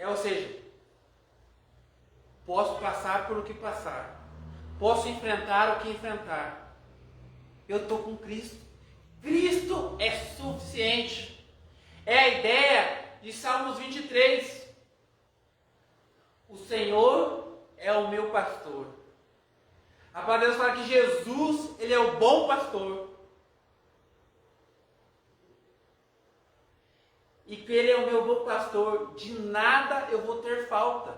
Ou seja, posso passar por o que passar, posso enfrentar o que enfrentar, eu estou com Cristo. Cristo é suficiente. É a ideia de Salmos 23. O Senhor é o meu pastor. A palavra de Deus fala que Jesus, Ele é o bom pastor. E que Ele é o meu bom pastor, de nada eu vou ter falta.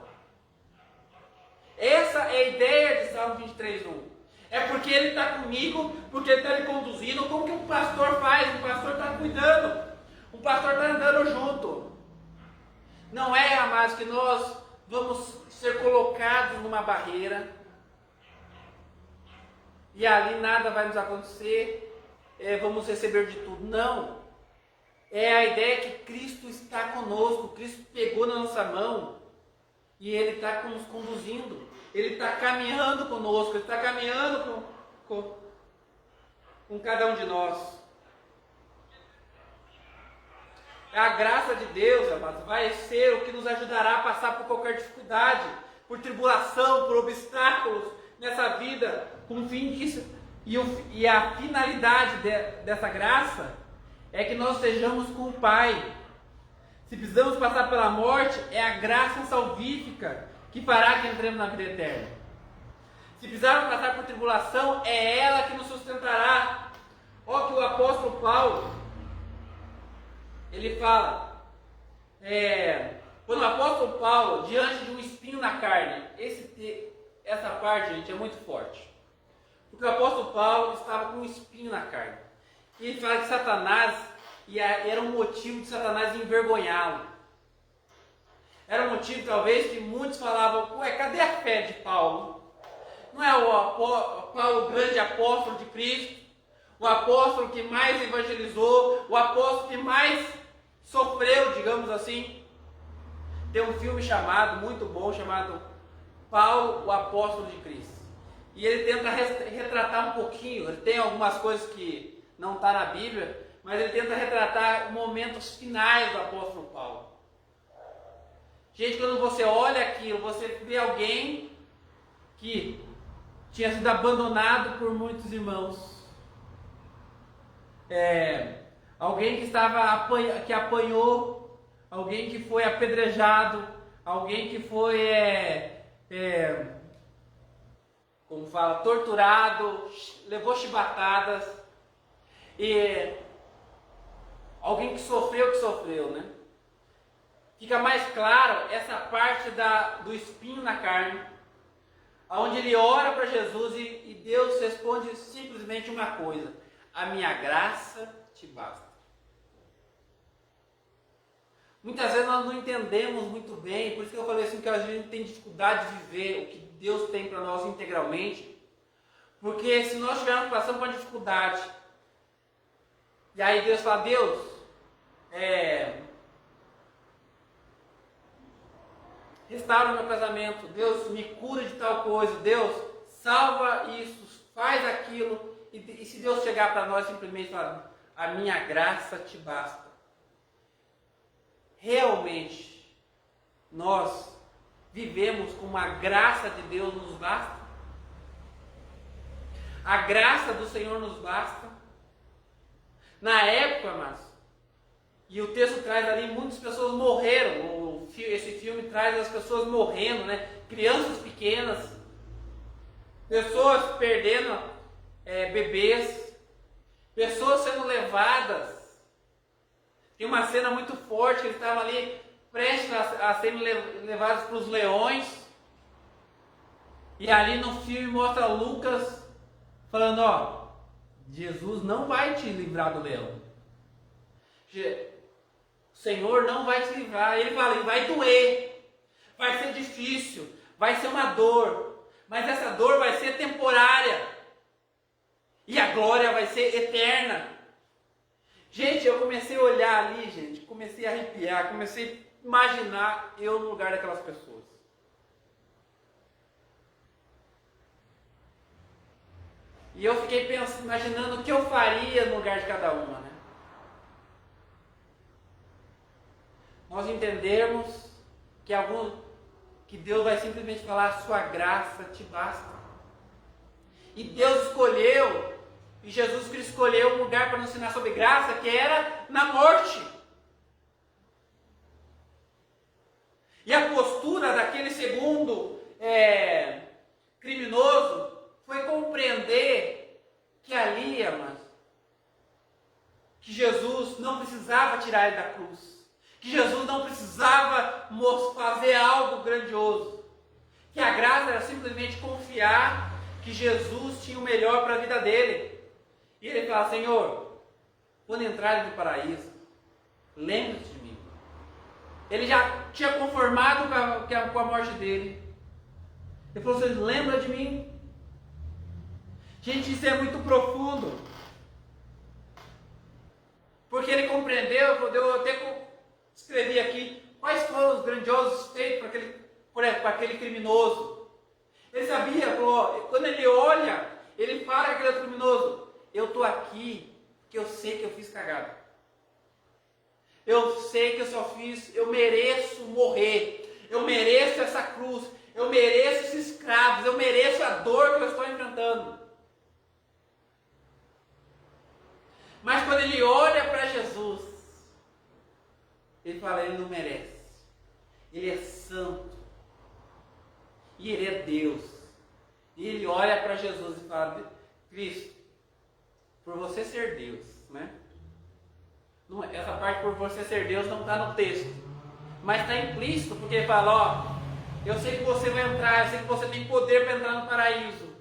Essa é a ideia de Salmo 23:1. É porque Ele está comigo, porque Ele está me conduzindo. Como que um pastor faz? Um pastor está cuidando. Um pastor está andando junto. Não é, amados, que nós vamos ser colocados numa barreira e ali nada vai nos acontecer, vamos receber de tudo. Não. É a ideia que Cristo está conosco, Cristo pegou na nossa mão e Ele está nos conduzindo, Ele está caminhando conosco, Ele está caminhando com cada um de nós. A graça de Deus, amados, vai ser o que nos ajudará a passar por qualquer dificuldade, por tribulação, por obstáculos nessa vida, com o fim disso. E a finalidade dessa graça é que nós estejamos com o Pai. Se precisamos passar pela morte, é a graça salvífica que fará que entremos na vida eterna. Se precisarmos passar por tribulação, é ela que nos sustentará. Olha que o apóstolo Paulo, ele fala, quando o apóstolo Paulo, diante de um espinho na carne, essa parte, gente, é muito forte. Porque o apóstolo Paulo estava com um espinho na carne. E ele fala que Satanás, era um motivo de Satanás envergonhá-lo. Era um motivo, talvez, que muitos falavam, cadê a fé de Paulo? Não é o Paulo, o grande apóstolo de Cristo? O apóstolo que mais evangelizou, o apóstolo que mais sofreu, digamos assim. Tem um filme muito bom, chamado Paulo, o apóstolo de Cristo. E ele tenta retratar um pouquinho, ele tem algumas coisas que não está na Bíblia, mas ele tenta retratar momentos finais do apóstolo Paulo. Gente, quando você olha aquilo, você vê alguém que tinha sido abandonado por muitos irmãos. Alguém que apanhou, alguém que foi apedrejado, alguém que foi torturado, levou chibatadas, e alguém que sofreu, né? fica mais claro essa parte do espinho na carne, onde ele ora para Jesus e Deus responde simplesmente uma coisa: a minha graça te basta. Muitas vezes nós não entendemos muito bem, por isso que eu falei assim, que a gente tem dificuldade de viver o que Deus tem para nós integralmente, porque se nós estivermos passando por uma dificuldade, e aí Deus fala: Deus, restaura o meu casamento, Deus me cura de tal coisa, Deus salva isso, faz aquilo, e se Deus chegar para nós simplesmente falar: a minha graça te basta. Realmente nós vivemos com uma graça de Deus nos basta? A graça do Senhor nos basta? Na época, mas, e o texto traz ali, muitas pessoas morreram. Esse filme traz as pessoas morrendo, né? Crianças pequenas, pessoas perdendo bebês, pessoas sendo levadas. Tem uma cena muito forte que eles estavam ali prestes a serem levados para os leões. E ali no filme mostra Lucas falando: ó, Jesus não vai te livrar do leão. O Senhor não vai te livrar. Ele fala: vai doer, vai ser difícil, vai ser uma dor, mas essa dor vai ser temporária e a glória vai ser eterna. Gente, eu comecei a olhar ali, gente, comecei a arrepiar, comecei a imaginar eu no lugar daquelas pessoas. E eu fiquei pensando, imaginando o que eu faria no lugar de cada uma, né? Nós entendermos que Deus vai simplesmente falar: a sua graça te basta. E Deus escolheu, e Jesus Cristo escolheu um lugar para nos ensinar sobre graça, que era na morte. E a postura daquele segundo criminoso foi compreender que ali, amados, que Jesus não precisava tirar ele da cruz, que Jesus não precisava fazer algo grandioso, que a graça era simplesmente confiar que Jesus tinha o melhor para a vida dele. E ele fala: Senhor, quando entrares no paraíso, lembre-te de mim. Ele já tinha conformado com a morte dele. Ele falou: você lembra de mim? Gente, isso é muito profundo. Porque ele compreendeu, eu até escrevi aqui, quais foram os grandiosos feitos para aquele criminoso. Ele sabia, quando ele olha, ele fala com aquele criminoso: eu estou aqui porque eu sei que eu fiz cagada. Eu sei que eu mereço morrer. Eu mereço essa cruz. Eu mereço esses escravos. Eu mereço a dor que eu estou enfrentando. Mas quando ele olha para Jesus, ele fala: ele não merece. Ele é santo. E ele é Deus. E ele olha para Jesus e fala: Cristo, por você ser Deus, né? Não, essa parte por você ser Deus não está no texto, mas está implícito, porque ele fala: ó, eu sei que você vai entrar, eu sei que você tem poder para entrar no paraíso,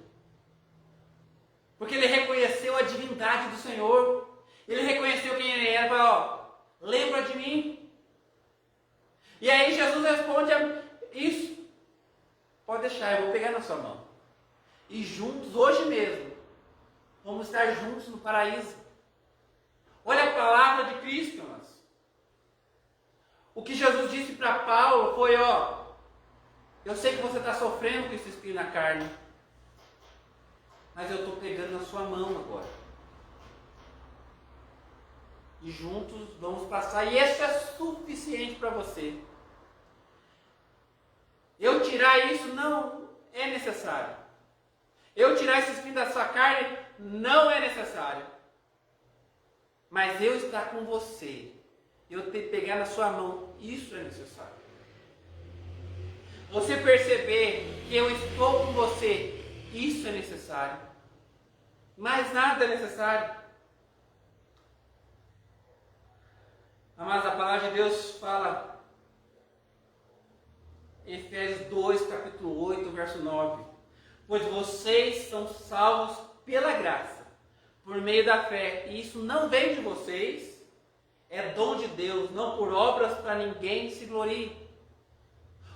porque ele reconheceu a divindade do Senhor, ele reconheceu quem ele era. Fala: ó, lembra de mim? E aí Jesus responde: isso, pode deixar, eu vou pegar na sua mão, e juntos, hoje mesmo, vamos estar juntos no paraíso. Olha a palavra de Cristo, irmãos. O que Jesus disse para Paulo foi: ó, eu sei que você está sofrendo com esse espinho na carne, mas eu estou pegando na sua mão agora. E juntos vamos passar, e isso é suficiente para você. Eu tirar isso não é necessário. Eu tirar esse espinho da sua carne não é necessário. Mas eu estar com você, eu pegar na sua mão, isso é necessário. Você perceber que eu estou com você, isso é necessário. Mais nada é necessário. Mas a palavra de Deus fala Efésios 2, capítulo 8, verso 9. Pois vocês são salvos pela graça, por meio da fé. E isso não vem de vocês, é dom de Deus, não por obras para ninguém se glorie.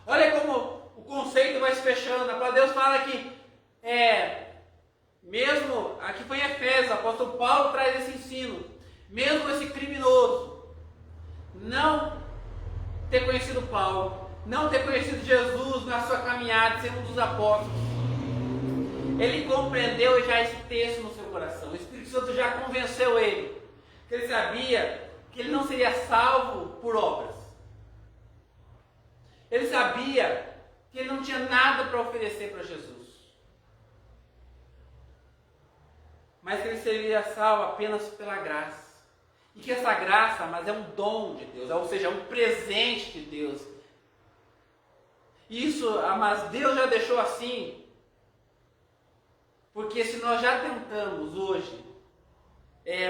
Olha como o conceito vai se fechando. A palavra de Deus fala que, mesmo, aqui foi em Efésios, o apóstolo Paulo traz esse ensino. Mesmo esse criminoso não ter conhecido Paulo, não ter conhecido Jesus na sua caminhada, sendo um dos apóstolos, ele compreendeu já esse texto no seu coração. O Espírito Santo já convenceu ele, que ele sabia que ele não seria salvo por obras. Ele sabia que ele não tinha nada para oferecer para Jesus, mas que ele seria salvo apenas pela graça. E que essa graça, mas é um dom de Deus, ou seja, é um presente de Deus. Isso, mas Deus já deixou assim, porque se nós já tentamos hoje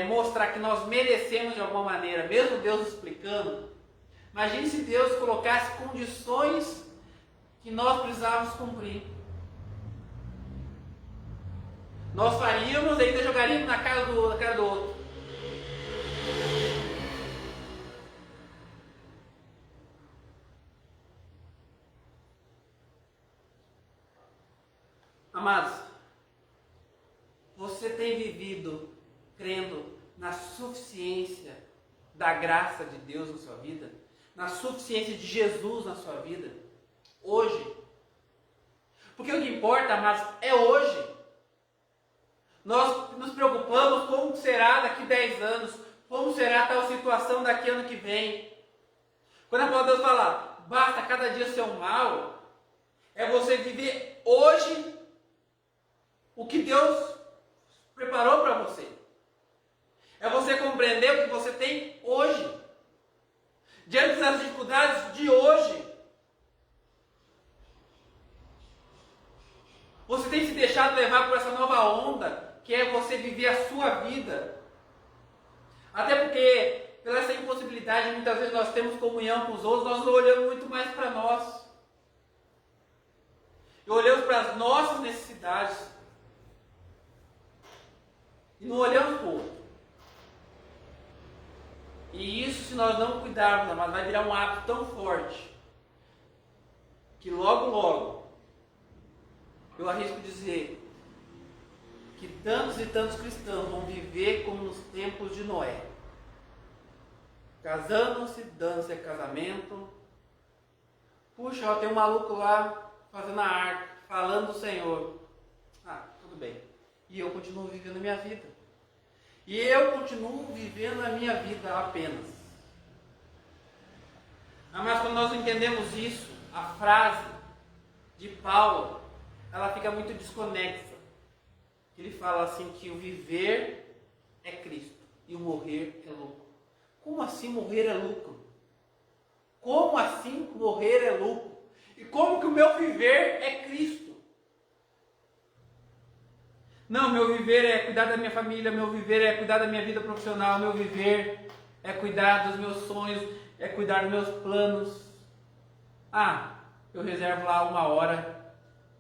mostrar que nós merecemos de alguma maneira, mesmo Deus explicando, imagine se Deus colocasse condições que nós precisávamos cumprir. Nós faríamos e ainda jogaríamos na cara do outro. Amados, você tem vivido crendo na suficiência da graça de Deus na sua vida? Na suficiência de Jesus na sua vida? Hoje? Porque o que importa, amados, é hoje. Nós nos preocupamos como será daqui 10 anos, como será tal situação daqui ano que vem. Quando a palavra de Deus fala, basta cada dia ser um mal, é você viver hoje o que Deus preparou para você. É você compreender o que você tem hoje. Diante das dificuldades de hoje. Você tem se deixado levar por essa nova onda, que é você viver a sua vida. Até porque, pela essa impossibilidade, muitas vezes nós temos comunhão com os outros, nós não olhamos muito mais para nós. E olhamos para as nossas necessidades. E não olhamos para o outro. E isso, se nós não cuidarmos, mas vai virar um hábito tão forte, que logo, logo, eu arrisco dizer, que tantos e tantos cristãos vão viver como nos tempos de Noé. Casando-se, dando-se casamento. Puxa, ó, tem um maluco lá fazendo a arca, falando do Senhor. Ah, tudo bem. E eu continuo vivendo a minha vida. E eu continuo vivendo a minha vida apenas. Mas quando nós entendemos isso, a frase de Paulo, ela fica muito desconexa. Ele fala assim que o viver é Cristo e o morrer é lucro. Como assim morrer é lucro? Como assim morrer é lucro? E como que o meu viver é Cristo? Não, meu viver é cuidar da minha família, meu viver é cuidar da minha vida profissional, meu viver é cuidar dos meus sonhos, é cuidar dos meus planos. Ah, eu reservo lá 1 hora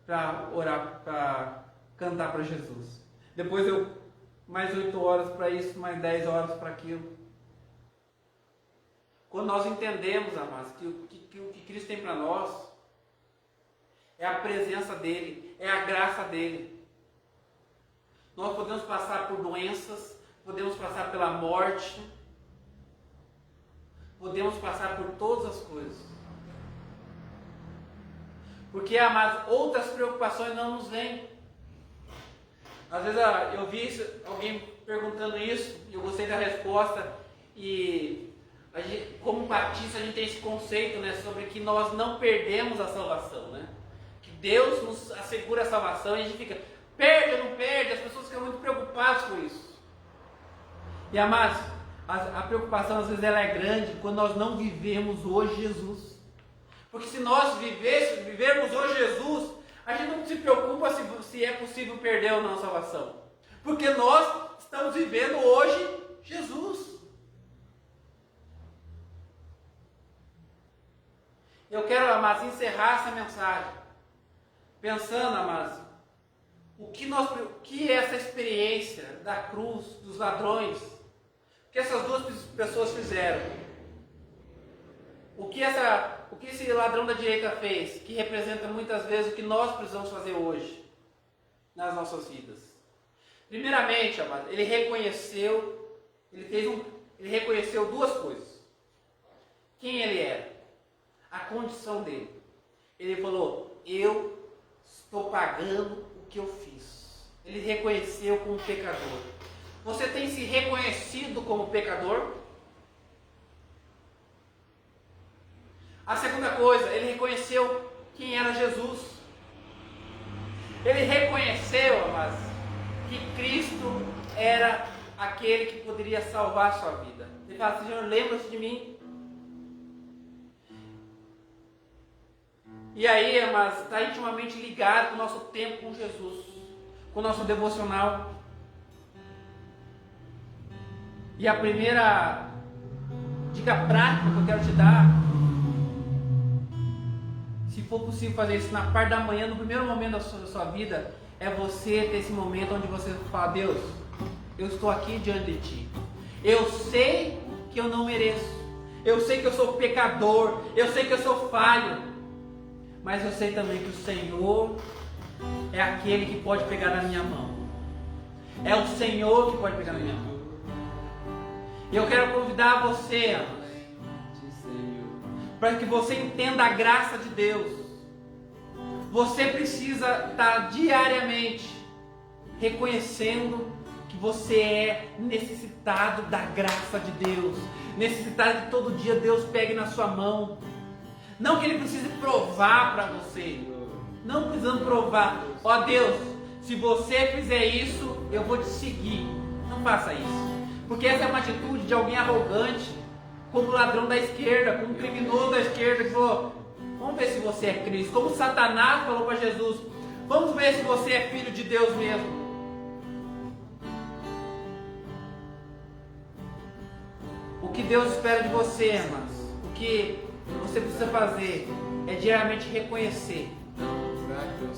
para orar, para cantar para Jesus. Depois eu mais 8 horas para isso, mais 10 horas para aquilo. Quando nós entendemos, amados, que o que Cristo tem para nós é a presença dEle, é a graça dEle. Nós podemos passar por doenças, podemos passar pela morte, podemos passar por todas as coisas. Porque, amados, outras preocupações não nos vêm. Às vezes eu vi alguém perguntando isso, e eu gostei da resposta, e como batista a gente tem esse conceito, né, sobre que nós não perdemos a salvação, né? Que Deus nos assegura a salvação, e a gente fica... Perde ou não perde? As pessoas ficam muito preocupadas com isso. E amados, a preocupação às vezes ela é grande quando nós não vivemos hoje Jesus. Porque se nós vivermos hoje Jesus, a gente não se preocupa se é possível perder ou não a salvação. Porque nós estamos vivendo hoje Jesus. eu quero, amados, encerrar essa mensagem pensando, amados, o que essa experiência da cruz, dos ladrões, o que essas duas pessoas fizeram, o que esse ladrão da direita fez, que representa muitas vezes o que nós precisamos fazer hoje nas nossas vidas. Primeiramente, amados, ele reconheceu duas coisas. Quem ele era, a condição dele. Ele falou: eu estou pagando o que eu fiz. Ele reconheceu como pecador. Você tem se reconhecido como pecador? A segunda coisa, ele reconheceu quem era Jesus. Ele reconheceu, amados, que Cristo era aquele que poderia salvar a sua vida. Ele fala: Senhor, lembra-se de mim. E aí, amados, está intimamente ligado com o nosso tempo com Jesus, com o nosso devocional. E a primeira dica prática que eu quero te dar, se for possível fazer isso na parte da manhã, no primeiro momento da sua vida, é você ter esse momento onde você fala: Deus, eu estou aqui diante de Ti. Eu sei que eu não mereço. Eu sei que eu sou pecador. Eu sei que eu sou falho. Mas eu sei também que o Senhor é aquele que pode pegar na minha mão. É o Senhor que pode pegar na minha mão. E eu quero convidar você, para que você entenda a graça de Deus. Você precisa estar diariamente reconhecendo que você é necessitado da graça de Deus. Necessitado que todo dia Deus pegue na sua mão. Não que Ele precise provar para você. Não precisando provar. Ó Deus, se você fizer isso, eu vou te seguir. Não faça isso. Porque essa é uma atitude de alguém arrogante, como o ladrão da esquerda, como o criminoso da esquerda, que falou: vamos ver se você é Cristo. Como Satanás falou para Jesus: vamos ver se você é filho de Deus mesmo. O que Deus espera de você, amados, o que você precisa fazer é diariamente reconhecer.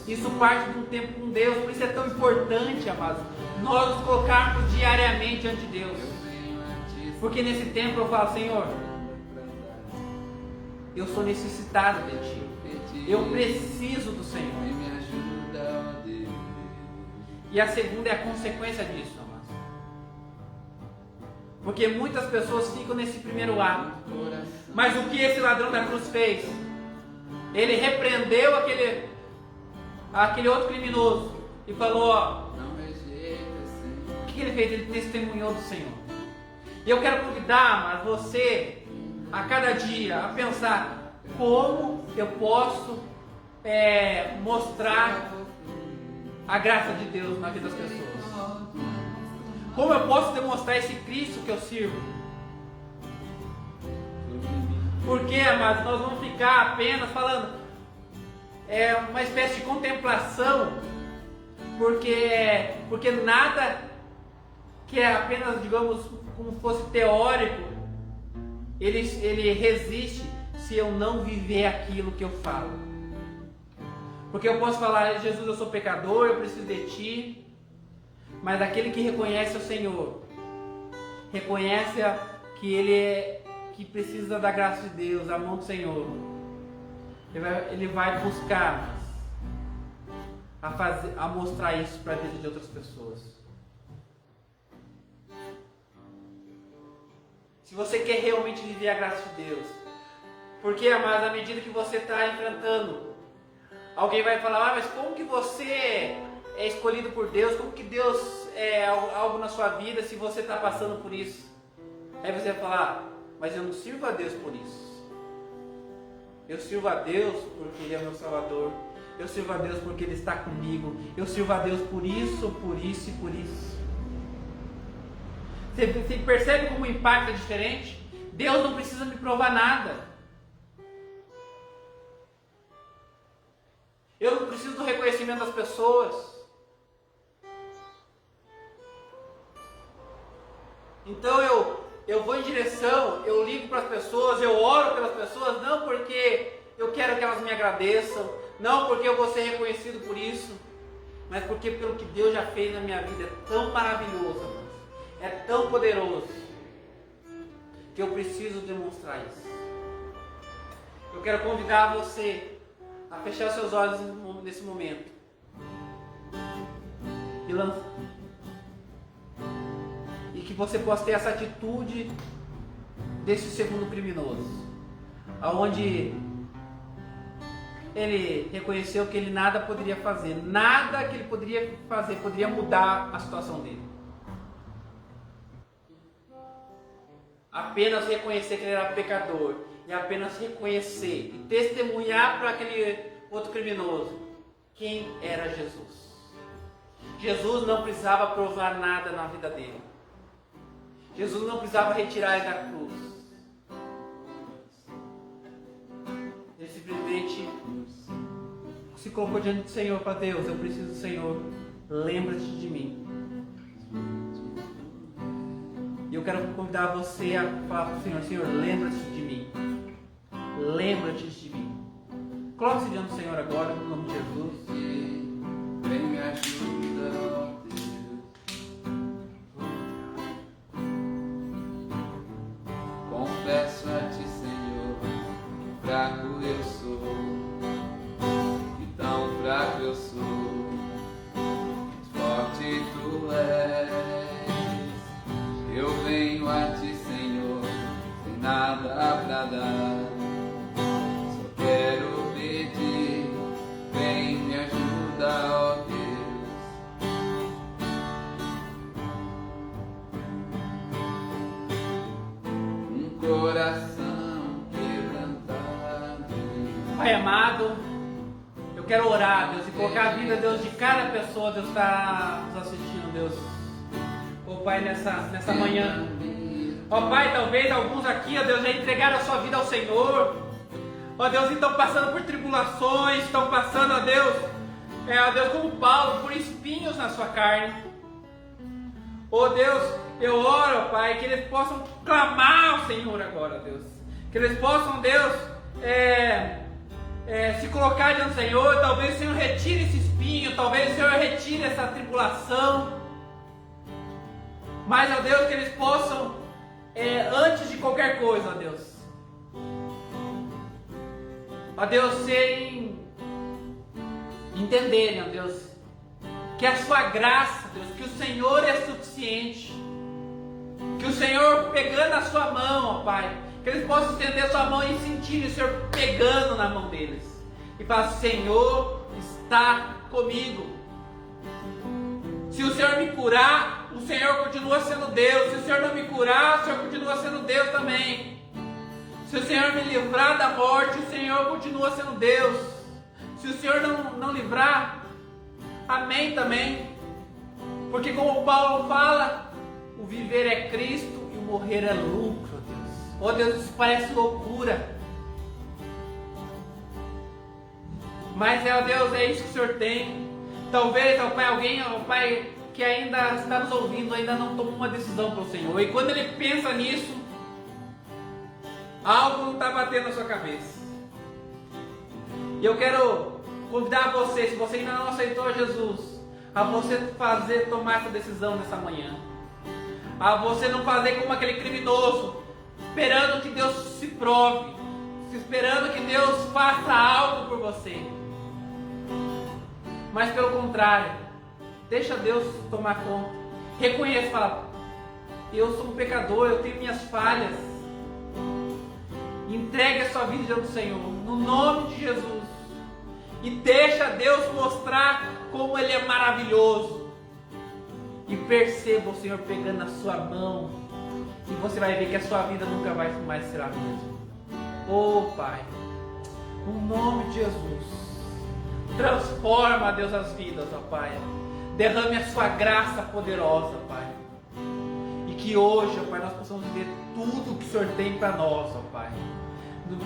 Isso parte de um tempo com Deus. Por isso é tão importante, amados, nós nos colocarmos diariamente diante de Deus. Porque nesse tempo eu falo: Senhor, eu sou necessitado de Ti. Eu preciso do Senhor. E a segunda é a consequência disso, amados. Porque muitas pessoas ficam nesse primeiro ato. Mas o que esse ladrão da cruz fez? Ele repreendeu aquele outro criminoso e falou: ó, o que ele fez? Ele testemunhou do Senhor. E eu quero convidar você a cada dia a pensar: como eu posso mostrar a graça de Deus na vida das pessoas? Como eu posso demonstrar esse Cristo que eu sirvo? Porque, amados, nós vamos ficar apenas falando uma espécie de contemplação, porque nada que é apenas, digamos, como fosse teórico, ele resiste se eu não viver aquilo que eu falo. Porque eu posso falar: Jesus, eu sou pecador, eu preciso de Ti. Mas aquele que reconhece o Senhor, reconhece que precisa da graça de Deus, a mão do Senhor, ele vai buscar a mostrar isso para a vida de outras pessoas. Se você quer realmente viver a graça de Deus, porque, amado, à medida que você está enfrentando, alguém vai falar: mas como que você é escolhido por Deus? Como que Deus é algo na sua vida se você está passando por isso? Aí você vai falar: mas eu não sirvo a Deus por isso. Eu sirvo a Deus porque Ele é meu Salvador. Eu sirvo a Deus porque Ele está comigo. Eu sirvo a Deus por isso, por isso e por isso. Você percebe como o impacto é diferente? Deus não precisa me provar nada. Eu não preciso do reconhecimento das pessoas. Então eu vou em direção, eu ligo para as pessoas, eu oro pelas pessoas, não porque eu quero que elas me agradeçam, não porque eu vou ser reconhecido por isso, mas porque pelo que Deus já fez na minha vida é tão maravilhoso, amados, é tão poderoso, que eu preciso demonstrar isso. Eu quero convidar você a fechar seus olhos nesse momento e que você possa ter essa atitude desse segundo criminoso, aonde ele reconheceu que ele nada poderia fazer, nada que ele poderia fazer poderia mudar a situação dele. Apenas reconhecer que ele era pecador e apenas reconhecer e testemunhar para aquele outro criminoso quem era Jesus. Jesus não precisava provar nada na vida dele. Jesus não precisava retirar ele da cruz. Ele simplesmente se colocou diante do Senhor para Deus. Eu preciso do Senhor. Lembra-te de mim. E eu quero convidar você a falar para o Senhor: Senhor, lembra-te de mim. Lembra-te de mim. Coloque-se diante do Senhor agora, no nome de Jesus. Vem me ajuda, ó Deus. Confesso a ti, Senhor, que fraco eu sou, e tão fraco eu sou, forte tu és. Eu venho a ti, Senhor, sem nada pra dar, só quero pedir, vem me ajuda, ó Deus. Um coração quebrantado. Pai amado, eu quero orar, Deus, e colocar a vida, Deus, de cada pessoa, Deus, está nos assistindo, Deus. Ó Pai, nessa manhã. Ó Pai, talvez alguns aqui, ó Deus, já entregaram a sua vida ao Senhor. Ó Deus, e estão passando por tribulações, estão passando, ó Deus, ó Deus, como Paulo, por espinhos na sua carne. Ó Deus, eu oro, ó Pai, que eles possam clamar ao Senhor agora, Deus. Que eles possam, Deus, se colocar diante do Senhor. Talvez o Senhor retire esse espinho, talvez o Senhor retire essa tribulação. Mas, ó Deus, que eles possam, antes de qualquer coisa, ó Deus, serem, entenderem, ó Deus, que a sua graça, Deus, que o Senhor é suficiente, que o Senhor pegando a sua mão, ó Pai, que eles possam estender a sua mão e sentirem o Senhor pegando na mão deles, e falar: Senhor está comigo. Se o Senhor me curar, o Senhor continua sendo Deus. Se o Senhor não me curar, o Senhor continua sendo Deus também. Se o Senhor me livrar da morte, o Senhor continua sendo Deus. Se o Senhor não livrar, amém também. Porque como Paulo fala, o viver é Cristo e o morrer é lucro, Deus. Oh Deus, isso parece loucura. Mas, ó Deus, é isso que o Senhor tem. Talvez, ó Pai, alguém, ó Pai, que ainda está nos ouvindo, ainda não tomou uma decisão para o Senhor. E quando ele pensa nisso, algo não está batendo na sua cabeça. E eu quero convidar você, se você ainda não aceitou Jesus, a você tomar essa decisão nessa manhã. A você não fazer como aquele criminoso, esperando que Deus se prove, esperando que Deus faça algo por você. Mas pelo contrário, deixa Deus tomar conta. Reconheça, fala: eu sou um pecador, eu tenho minhas falhas. Entregue a sua vida diante do Senhor, no nome de Jesus. E deixa Deus mostrar como Ele é maravilhoso. E perceba o Senhor pegando a sua mão. E você vai ver que a sua vida nunca mais será a mesma. Oh Pai, no nome de Jesus, transforma, Deus, as vidas, ó Pai. Derrame a sua graça poderosa, Pai. E que hoje, ó Pai, nós possamos ver tudo que o Senhor tem para nós, ó Pai.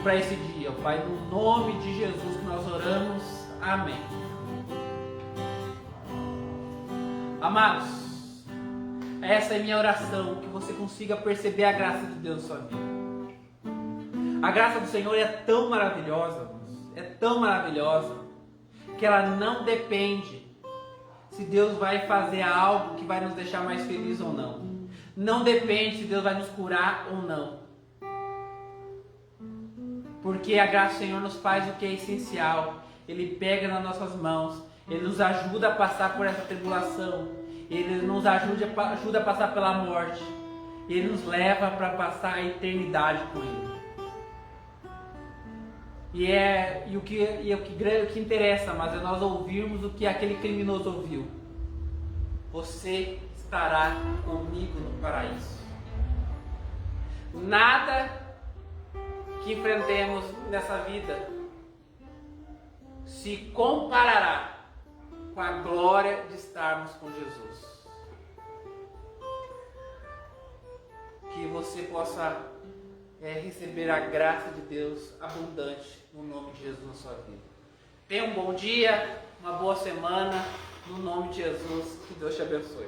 Para esse dia, ó Pai, no nome de Jesus que nós oramos. Amém. Amados, essa é minha oração, que você consiga perceber a graça de Deus na sua vida. A graça do Senhor é tão maravilhosa, tão maravilhosa que ela não depende se Deus vai fazer algo que vai nos deixar mais felizes ou não. Não depende se Deus vai nos curar ou não. Porque a graça do Senhor nos faz o que é essencial. Ele pega nas nossas mãos. Ele nos ajuda a passar por essa tribulação. Ele nos ajuda a passar pela morte. Ele nos leva para passar a eternidade com Ele. O que interessa, mas é nós ouvirmos o que aquele criminoso ouviu. Você estará comigo no paraíso. Nada que enfrentemos nessa vida se comparará com a glória de estarmos com Jesus. Que você possa receber a graça de Deus abundante no nome de Jesus na sua vida. Tenha um bom dia, uma boa semana, no nome de Jesus, que Deus te abençoe.